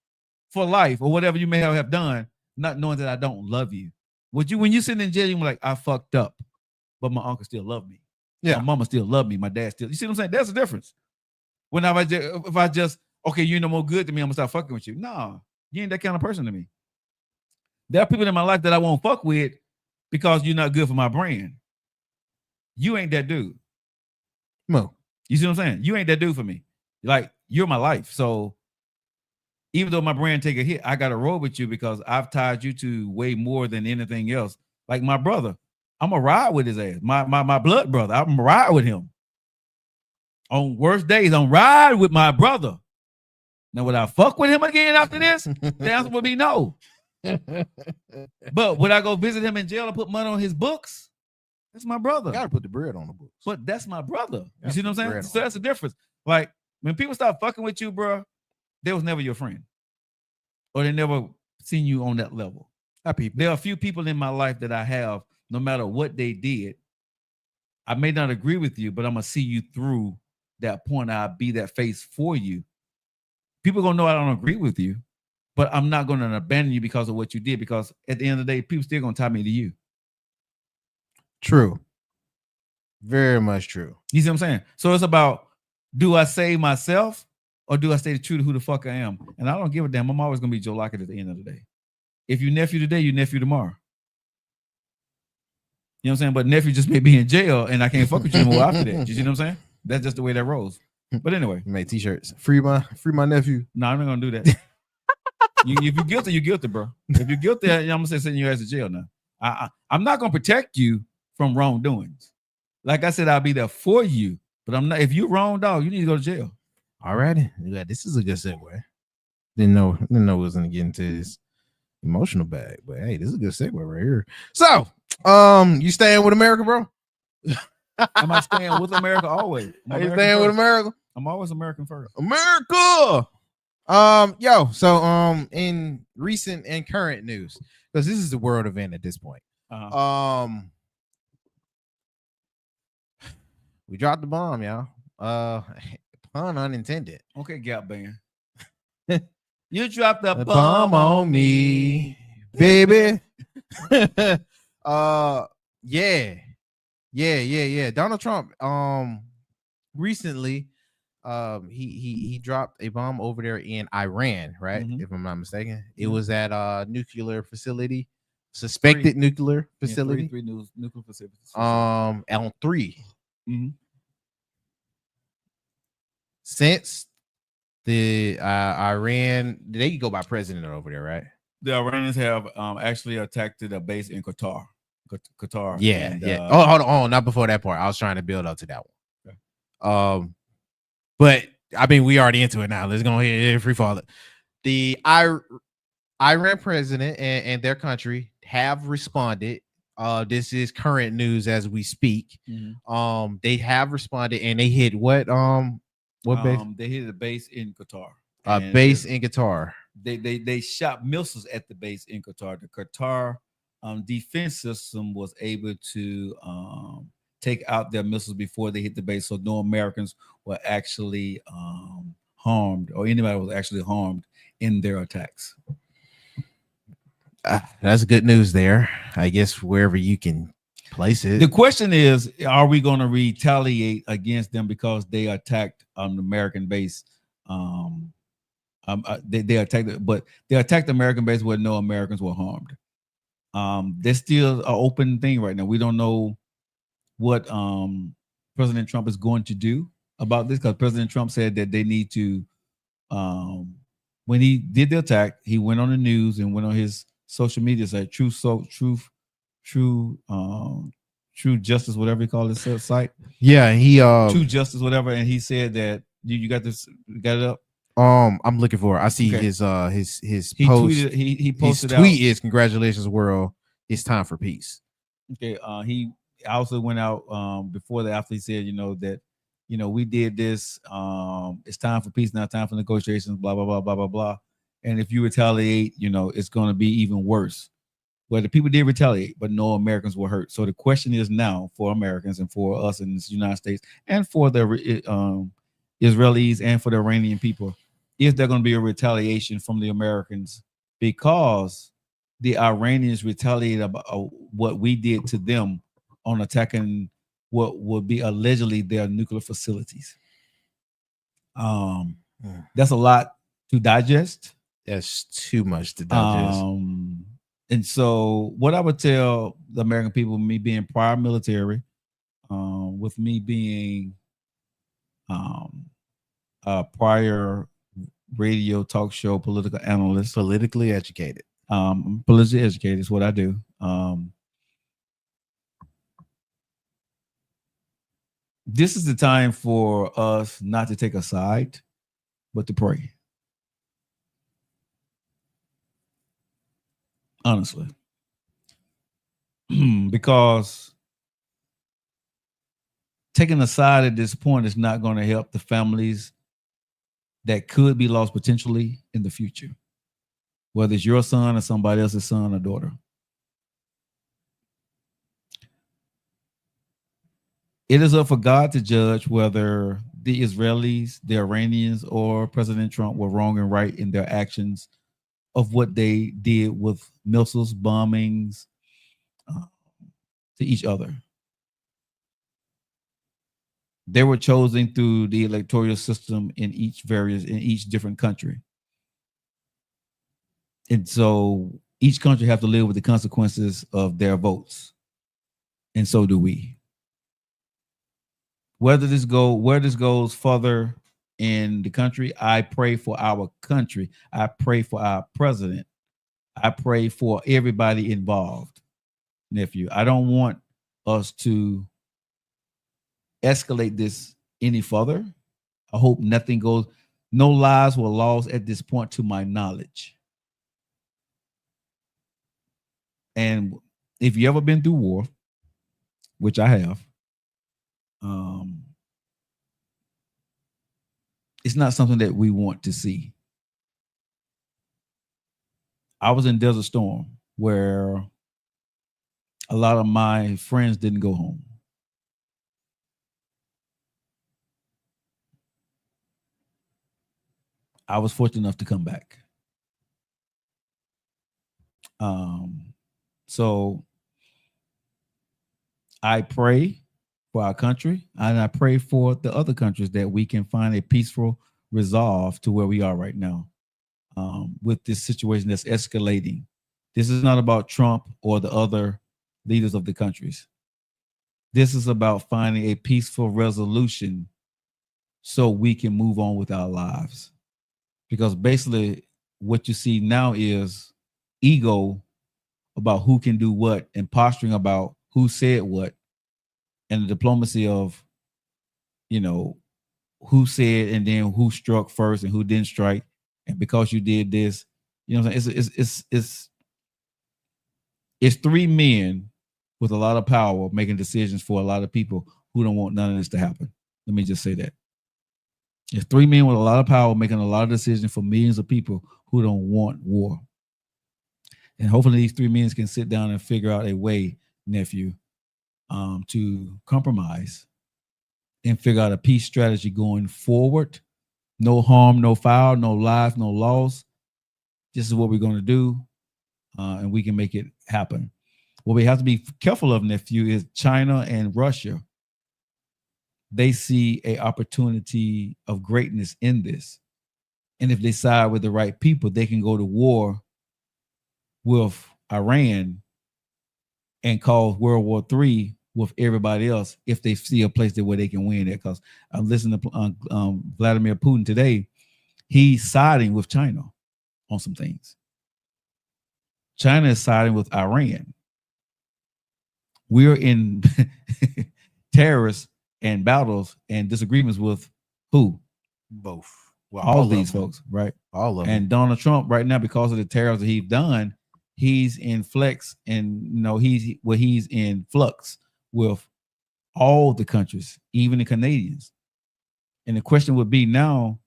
for life or whatever you may have done, not knowing that I don't love you. When you sit in jail, you're like, I fucked up, but my uncle still loved me. Yeah. My mama still loved me. My dad still. You see what I'm saying? That's the difference. If I just okay, you're no more good to me, I'm gonna start fucking with you. No, you ain't that kind of person to me. There are people in my life that I won't fuck with because you're not good for my brand. You ain't that dude. No. You see what I'm saying? You ain't that dude for me. Like, you're my life. So even though my brand take a hit, I got to roll with you because I've tied you to way more than anything else. Like my brother, I'm going to ride with his ass. My blood brother, I'm going to ride with him. On worst days, I'm ride with my brother. Now, would I fuck with him again after this? The answer would be no. But would I go visit him in jail and put money on his books? That's my brother. Gotta put the bread on the books. But that's my brother. You That's see what I'm saying? bread So on. that's the difference. Like, when people start fucking with you, bro, they was never your friend. Or they never seen you on that level. There are a few people in my life that I have, no matter what they did, I may not agree with you, but I'm going to see you through that point. I'll be that face for you. People going to know I don't agree with you, but I'm not going to abandon you because of what you did, because at the end of the day, people still going to tie me to you. True. Very much true. You see what I'm saying? So it's about, do I save myself or do I stay true to who the fuck I am? And I don't give a damn. I'm always going to be Joe Lockett at the end of the day. If you nephew today, you nephew tomorrow. You know what I'm saying? But nephew just may be in jail and I can't fuck with you anymore after that. You see what I'm saying? That's just the way that rolls. But anyway. Make t-shirts. Free my nephew. No, I'm not going to do that. If you're guilty, you're guilty, bro. If you're guilty, I'm going to say send your ass to jail now. I'm not going to protect you from wrongdoings. Like I said, I'll be there for you, but I'm not. If you're wrong, dog, you need to go to jail. All righty. Yeah, this is a good segue. Didn't know it was gonna get into this emotional bag, but hey, this is a good segue right here. So, you staying with America, bro? Am I staying with America always? Are you staying with America? I'm always American first. America. So in recent and current news, because this is the world event at this point. We dropped the bomb, y'all. Pun unintended. Okay, Gap Band. You dropped the The bomb on me, baby. Yeah. Donald Trump recently he dropped a bomb over there in Iran, right? Mhm. If I'm not mistaken. It Mhm. was at a nuclear facility, suspected nuclear facility. Three nuclear facilities. On 3. Mhm. Since the Iran, they go by president over there, right? The Iranians have actually attacked a base in Qatar. Qatar. Yeah, and, yeah. Hold on, not before that part. I was trying to build up to that one. Okay. But I mean, we already into it now. Let's go ahead and free fall it. The Iran president and their country have responded. This is current news as we speak. Mhm. They have responded and they hit what base? They hit a base in Qatar. A base in Qatar. They shot missiles at the base in Qatar. The Qatar defense system was able to take out their missiles before they hit the base, so no Americans were actually harmed, or anybody was actually harmed in their attacks. That's good news there. I guess wherever you can place it. The question is, are we going to retaliate against them because they attacked an American base? They attacked, but they attacked the American base where no Americans were harmed. There's still an open thing right now. We don't know what President Trump is going to do about this, because President Trump said that they need to. When he did the attack, he went on the news and went on his social media site, True Justice, whatever he called his site. Yeah, he True Justice, whatever, and he said that you got this, got it up. I'm looking for it. I see Okay. his He post. tweeted. He posted his tweet out. is congratulations, world. It's time for peace. Okay. He also went out before that, after he said, that we did this. It's time for peace, not time for negotiations. Blah blah blah blah blah blah. And if you retaliate, it's going to be even worse. Well, the people did retaliate, but no Americans were hurt. So the question is now for Americans and for us in the United States and for the Israelis and for the Iranian people, is there going to be a retaliation from the Americans because the Iranians retaliated about what we did to them on attacking what would be allegedly their nuclear facilities? That's a lot to digest. That's too much to digest. And so what I would tell the American people, me being prior military, with me being a prior radio talk show political analyst, Politically educated. politically educated is what I do. This is the time for us not to take a side, but to pray. Honestly. Because taking a side at this point is not going to help the families that could be lost potentially in the future, whether it's your son or somebody else's son or daughter. It is up for God to judge whether the Israelis, the Iranians, or President Trump were wrong and right in their actions of what they did with missiles, bombings to each other. They were chosen through the electoral system in each different country. And so each country have to live with the consequences of their votes. And so do we. Where this goes further in the country, I pray for our country. I pray for our president. I pray for everybody involved, nephew. I don't want us to escalate this any further. I hope nothing goes. No lives were lost at this point to my knowledge. And if you ever been through war, which I have, it's not something that we want to see. I was in Desert Storm where a lot of my friends didn't go home. I was fortunate enough to come back. So I pray for our country, and I pray for the other countries that we can find a peaceful resolve to where we are right now with this situation that's escalating. This is not about Trump or the other leaders of the countries. This is about finding a peaceful resolution so we can move on with our lives. Because basically what you see now is ego about who can do what and posturing about who said what, and the diplomacy of, you know, who said and then who struck first and who didn't strike. And because you did this, you know what I'm saying? It's three men with a lot of power making decisions for a lot of people who don't want none of this to happen. Let me just say that. It's three men with a lot of power making a lot of decisions for millions of people who don't want war. And hopefully these three men can sit down and figure out a way, nephew, to compromise and figure out a peace strategy going forward. No harm, no foul, no life, no loss. This is what we're going to do, and we can make it happen. What we have to be careful of, nephew, is China and Russia. They see an opportunity of greatness in this. And if they side with the right people, they can go to war with Iran and cause World War III with everybody else if they see a place where they can win it. Because I'm listening to Vladimir Putin today. He's siding with China on some things. China is siding with Iran. We're in terrorists and battles and disagreements with who? Both. Well, all these folks, right? All of them. And Donald Trump right now, because of the tariffs that he's done, he's in flex, and you know he's in flux with all the countries, even the Canadians. And the question would be now,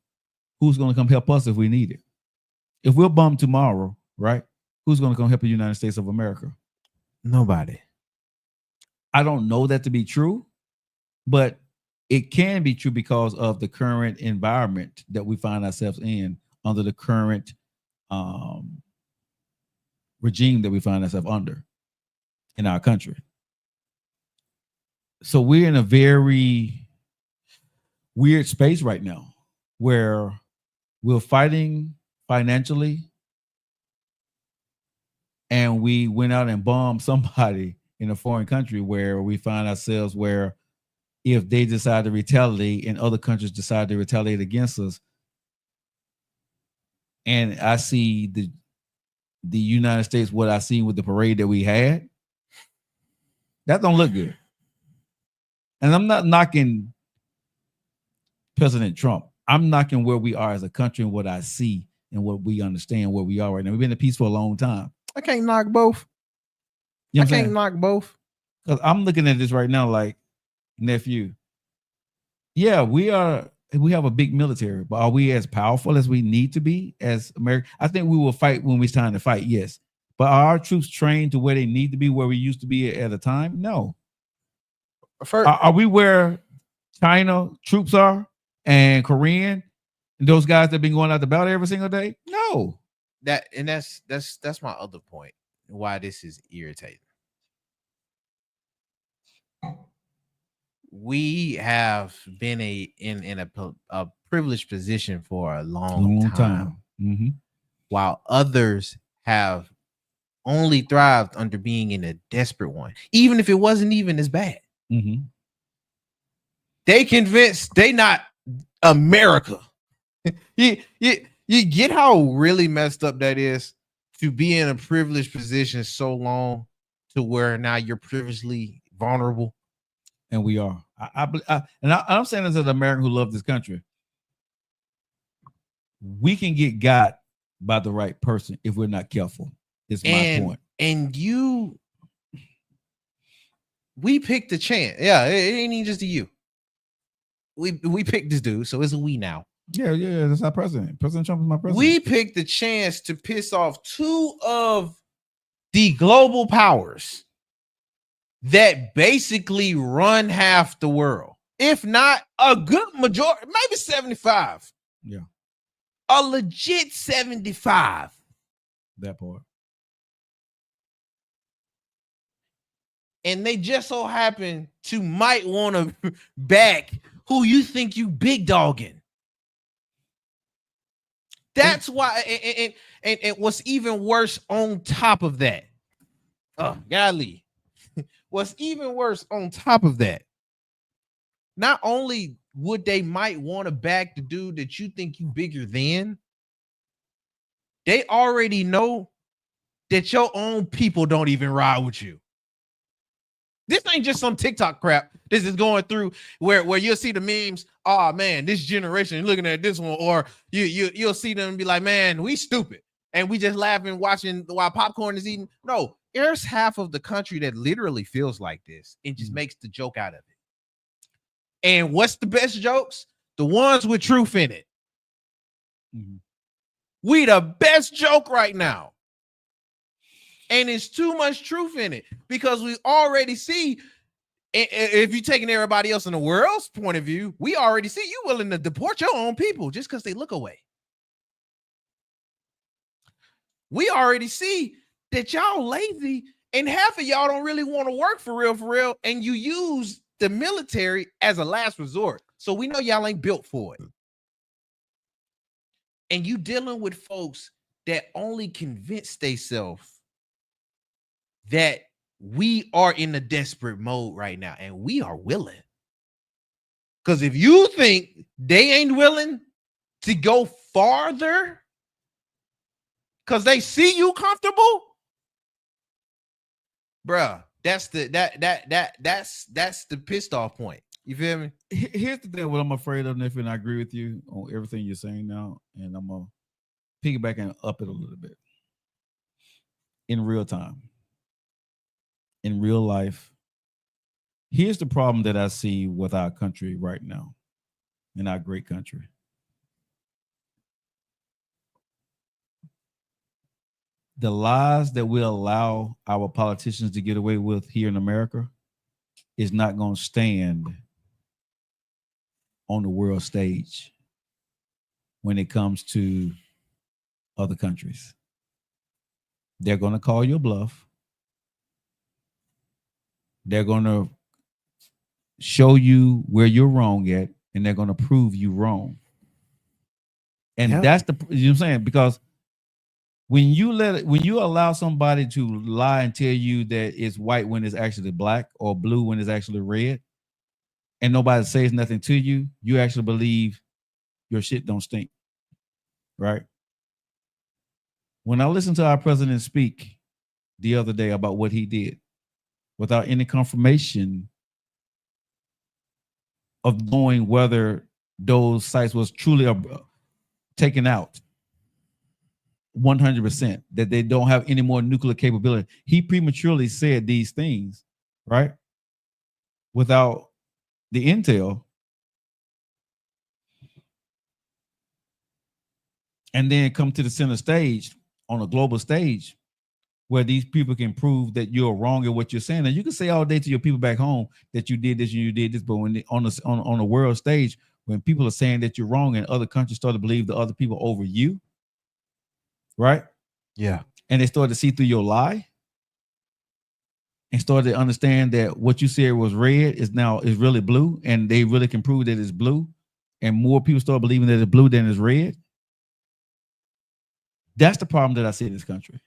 who's going to come help us if we need it? If we're bombed tomorrow, right? Who's going to come help the United States of America? Nobody. I don't know that to be true, but it can be true because of the current environment that we find ourselves in under the current regime that we find ourselves under in our country. So we're in a very weird space right now where we're fighting financially and we went out and bombed somebody in a foreign country where we find ourselves where if they decide to retaliate and other countries decide to retaliate against us, and I see the United States, what I see with the parade that we had, that don't look good. And I'm not knocking President Trump. I'm knocking where we are as a country and what I see and what we understand where we are right now. We've been in peace for a long time. I can't knock both. You know I can't knock both. Because I'm looking at this right now like, nephew, yeah, we have a big military, but are we as powerful as we need to be as America? I think we will fight when it's time to fight, yes. But are our troops trained to where they need to be, where we used to be at a time? No. Are we where China troops are and Korean and those guys that have been going out to battle every single day? No. That's my other point. Why this is irritating. We have been in a privileged position for a long time. Mm-hmm. While others have only thrived under being in a desperate one, even if it wasn't even as bad. Mm-hmm. They convinced they not America. You get how really messed up that is to be in a privileged position so long to where now you're privilegedly vulnerable. And we are. I'm saying this as an American who loves this country. we can get got by the right person if we're not careful. Is my point. And we picked the chance. Yeah, it ain't even just a you. We picked this dude, so it's a we now. Yeah, that's our president. President Trump is my president. We picked the chance to piss off two of the global powers that basically run half the world, if not a good majority, maybe 75. Yeah. A legit 75. That part. And they just so happen to might want to back who you think you big dogging. That's why, and what's even worse on top of that, golly, what's even worse on top of that, not only would they might want to back the dude that you think you bigger than, they already know that your own people don't even ride with you. This ain't just some TikTok crap. This is going through where you'll see the memes. Oh man, this generation looking at this one, or you'll see them and be like, man, we stupid, and we just laughing watching while popcorn is eating. No, there's half of the country that literally feels like this and just makes the joke out of it. And what's the best jokes? The ones with truth in it. Mm-hmm. We the best joke right now. And it's too much truth in it because we already see, if you're taking everybody else in the world's point of view, we already see you willing to deport your own people just because they look away. We already see that y'all lazy and half of y'all don't really want to work for real, and you use the military as a last resort. So we know y'all ain't built for it. And you dealing with folks that only convince themselves that we are in a desperate mode right now, and we are willing. Because if you think they ain't willing to go farther because they see you comfortable, bruh, that's the pissed off point. You feel me? Here's the thing, what I'm afraid of, Nephew, and I agree with you on everything you're saying now, and I'm gonna piggyback and up it a little bit. In real time, in real life, here's the problem that I see with our country right now, in our great country. The lies that we allow our politicians to get away with here in America is not going to stand on the world stage when it comes to other countries. They're going to call your bluff. They're going to show you where you're wrong at, and they're going to prove you wrong. And that's the, you know what I'm saying? Because when you allow somebody to lie and tell you that it's white when it's actually black, or blue when it's actually red, and nobody says nothing to you, you actually believe your shit don't stink, right? When I listened to our president speak the other day about what he did, without any confirmation of knowing whether those sites was truly taken out 100%, that they don't have any more nuclear capability. He prematurely said these things, right? Without the intel. And then come to the center stage, on a global stage, where these people can prove that you're wrong in what you're saying. And you can say all day to your people back home that you did this and you did this, but when on the world stage, when people are saying that you're wrong and other countries start to believe the other people over you, right? Yeah. And they start to see through your lie and start to understand that what you said was red is really blue, and they really can prove that it's blue, and more people start believing that it's blue than it's red. That's the problem that I see in this country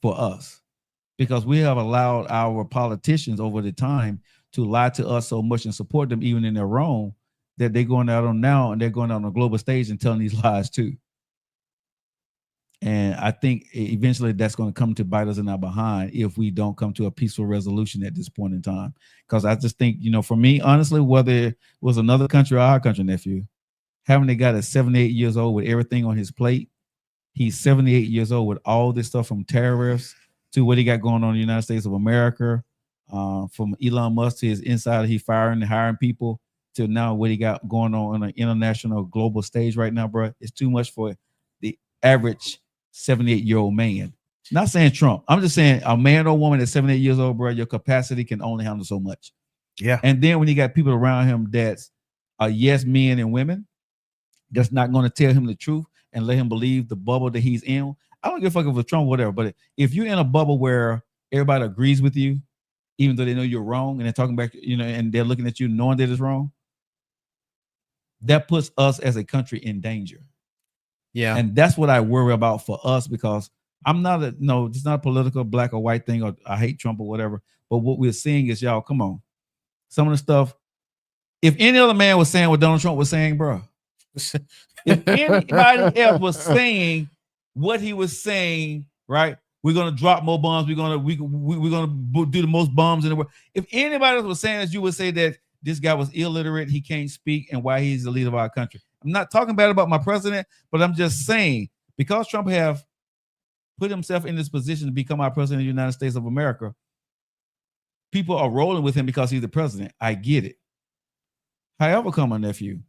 for us, because we have allowed our politicians over the time to lie to us so much and support them even in their wrong, that they're going out on now and they're going out on a global stage and telling these lies too. And I think eventually that's going to come to bite us in our behind if we don't come to a peaceful resolution at this point in time. Because I just think, for me, honestly, whether it was another country or our country, Nephew, having the guy that's 78 years old with everything on his plate. He's 78 years old with all this stuff from tariffs to what he got going on in the United States of America, from Elon Musk to his insider, he firing and hiring people, to now what he got going on an international global stage right now, bro. It's too much for the average 78-year-old man. Not saying Trump. I'm just saying a man or woman that's 78 years old, bro, your capacity can only handle so much. Yeah. And then when you got people around him that's yes men and women that's not going to tell him the truth and let him believe the bubble that he's in. I don't give a fuck if it's Trump or whatever, but if you're in a bubble where everybody agrees with you, even though they know you're wrong and they're talking back, and they're looking at you knowing that it's wrong, that puts us as a country in danger. Yeah. And that's what I worry about for us, because I'm not it's not a political black or white thing, or I hate Trump or whatever. But what we're seeing is, y'all, come on. Some of the stuff, if any other man was saying what Donald Trump was saying, bro, if anybody else was saying what he was saying, right? We're gonna drop more bombs. We're gonna do the most bombs in the world. If anybody else was saying this, you would say that this guy was illiterate, he can't speak, and why he's the leader of our country. I'm not talking bad about my president, but I'm just saying, because Trump have put himself in this position to become our president of the United States of America, people are rolling with him because he's the president. I get it. However, come on, nephew,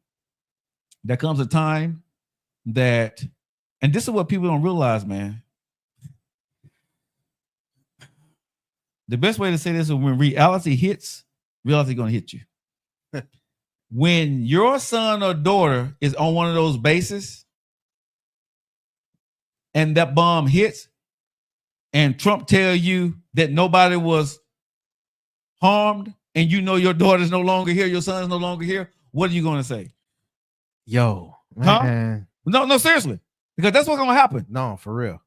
there comes a time that, and this is what people don't realize, man. The best way to say this is when reality hits, reality gonna hit you. When your son or daughter is on one of those bases and that bomb hits and Trump tell you that nobody was harmed and you know your daughter's no longer here, your son's no longer here, what are you going to say? Yo, man. Huh? No, seriously. Because that's what's going to happen. No, for real.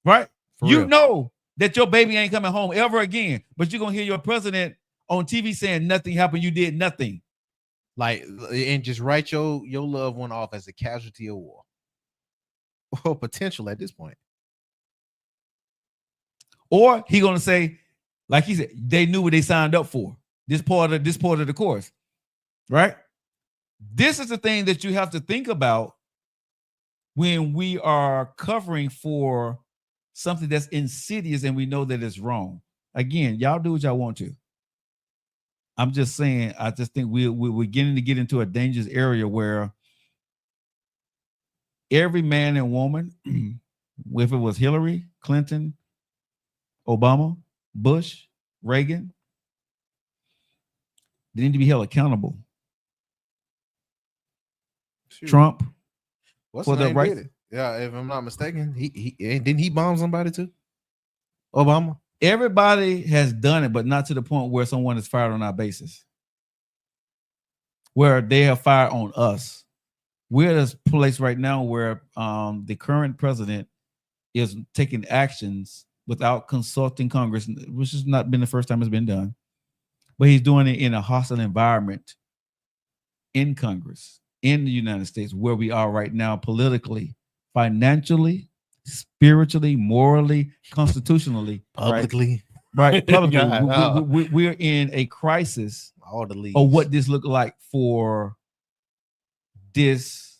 Right? For you real. know that your baby ain't coming home ever again, but you're going to hear your president on TV saying nothing happened, you did nothing. Like, and just write your loved one off as a casualty of war. Or potential at this point. Or he gonna say, like he said, they knew what they signed up for. This part of the course, right? This is the thing that you have to think about when we are covering for something that's insidious and we know that it's wrong. Again, y'all do what y'all want to. I'm just saying, I just think we're getting to get into a dangerous area where every man and woman, if it was Hillary, Clinton, Obama, Bush, Reagan, they need to be held accountable. Shoot. Trump, What's for the the name right? did it? Yeah, if I'm not mistaken, he didn't he bomb somebody too? Obama. Everybody has done it, but not to the point where someone is fired on our basis, where they have fired on us. We're at a place right now where the current president is taking actions without consulting Congress, which has not been the first time it's been done, but he's doing it in a hostile environment in Congress, in the United States, where we are right now politically, financially, spiritually, morally, constitutionally, Publicly. right? Publicly, God, we're in a crisis all the leads. of what this looked like for this.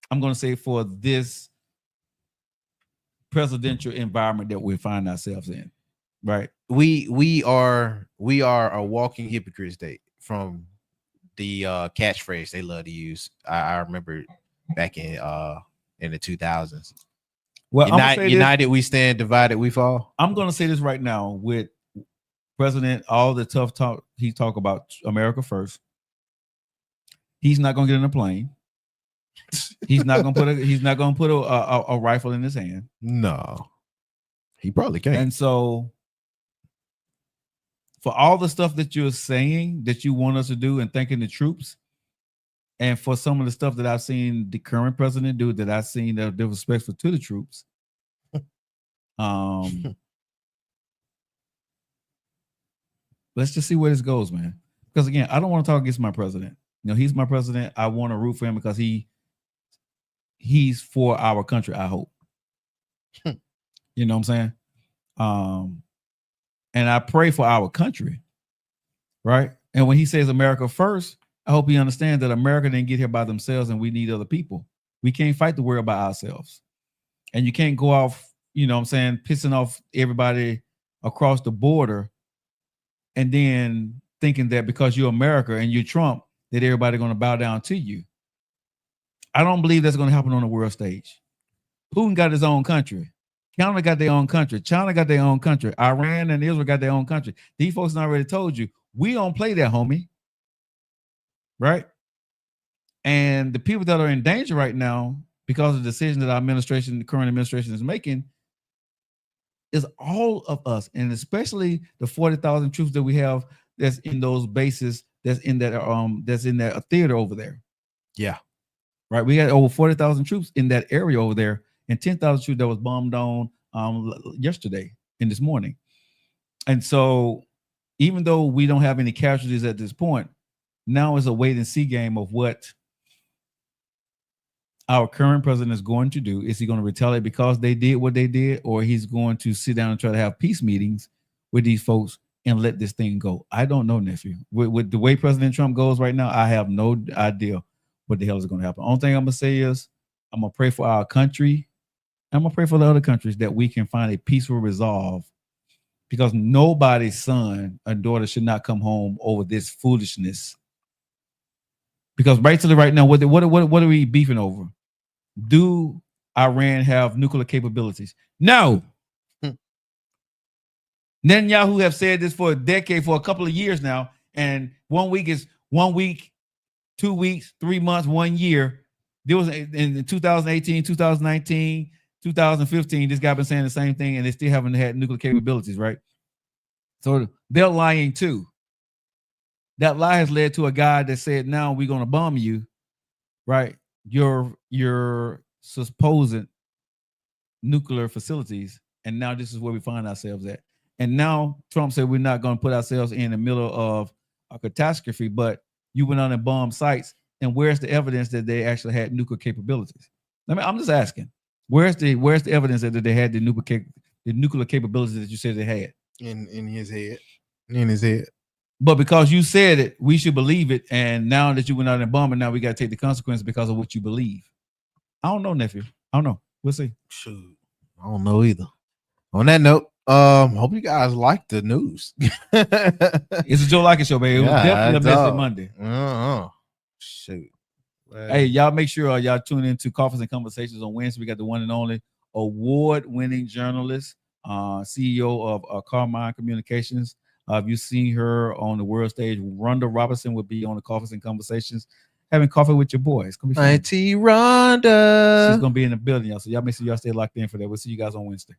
I'm going to say for this presidential environment that we find ourselves in, right? We are a walking hypocrite state from the catchphrase they love to use. I remember back in the 2000s. Well, United we stand, divided we fall. I'm going to say this right now with President, all the tough talk he talk about America first. He's not going to get in a plane. He's not going to put a rifle in his hand. No, he probably can't. And so, for all the stuff that you're saying that you want us to do and thanking the troops, and for some of the stuff that I've seen the current president do, that I've seen that they're respectful to the troops, let's just see where this goes, man. Because again, I don't want to talk against my president. You know, he's my president. I want to root for him because he's for our country, I hope. You know what I'm saying? And I pray for our country, right? And when he says America first, I hope he understands that America didn't get here by themselves and we need other people. We can't fight the world by ourselves. And you can't go off, you know what I'm saying, pissing off everybody across the border and then thinking that because you're America and you're Trump, that everybody's going to bow down to you. I don't believe that's going to happen on the world stage. Putin got his own country. Canada got their own country. China got their own country. Iran and Israel got their own country. These folks already told you, we don't play that, homie. Right? And the people that are in danger right now, because of the decision that our administration, the current administration is making, is all of us, and especially the 40,000 troops that we have that's in those bases, that's in that theater over there. Yeah. Right. We had over 40,000 troops in that area over there, and 10,000 troops that was bombed on yesterday and this morning. And so even though we don't have any casualties at this point, now it's a wait and see game of what our current president is going to do. Is he going to retaliate because they did what they did, or he's going to sit down and try to have peace meetings with these folks and let this thing go? I don't know, nephew. With the way President Trump goes right now, I have no idea what the hell is going to happen. Only thing I'm going to say is I'm going to pray for our country. I'm going to pray for the other countries that we can find a peaceful resolve, because nobody's son or daughter should not come home over this foolishness. Because right now, what are we beefing over? Do Iran have nuclear capabilities? No. Netanyahu have said this for a decade, for a couple of years now, and 1 week is 1 week, 2 weeks, 3 months, 1 year. There was in 2018, 2019, 2015. This guy been saying the same thing, and they still haven't had nuclear capabilities, right? So they're lying too. That lie has led to a guy that said, "Now we're going to bomb you, right? Your supposed nuclear facilities, and now this is where we find ourselves at." And now Trump said we're not going to put ourselves in the middle of a catastrophe, but you went on and bombed sites. And where's the evidence that they actually had nuclear capabilities? I'm just asking, where's the evidence that they had the nuclear capabilities that you said they had? In his head. In his head. But because you said it, we should believe it. And now that you went out and bombed, and now we got to take the consequences because of what you believe. I don't know, nephew. I don't know. We'll see. Shoot. I don't know either. On that note, hope you guys like the news. It's a Joe Likens show, baby. It was definitely a messy Monday. Shoot. Well, hey, y'all make sure y'all tune into Coffees and Conversations on Wednesday. We got the one and only award-winning journalist, CEO of Carmine Communications. If you've seen her on the world stage, Rhonda Robinson will be on the Coffees and Conversations, having coffee with your boys. It's gonna be fun. Rhonda. She's gonna be in the building, y'all. So y'all make sure y'all stay locked in for that. We'll see you guys on Wednesday.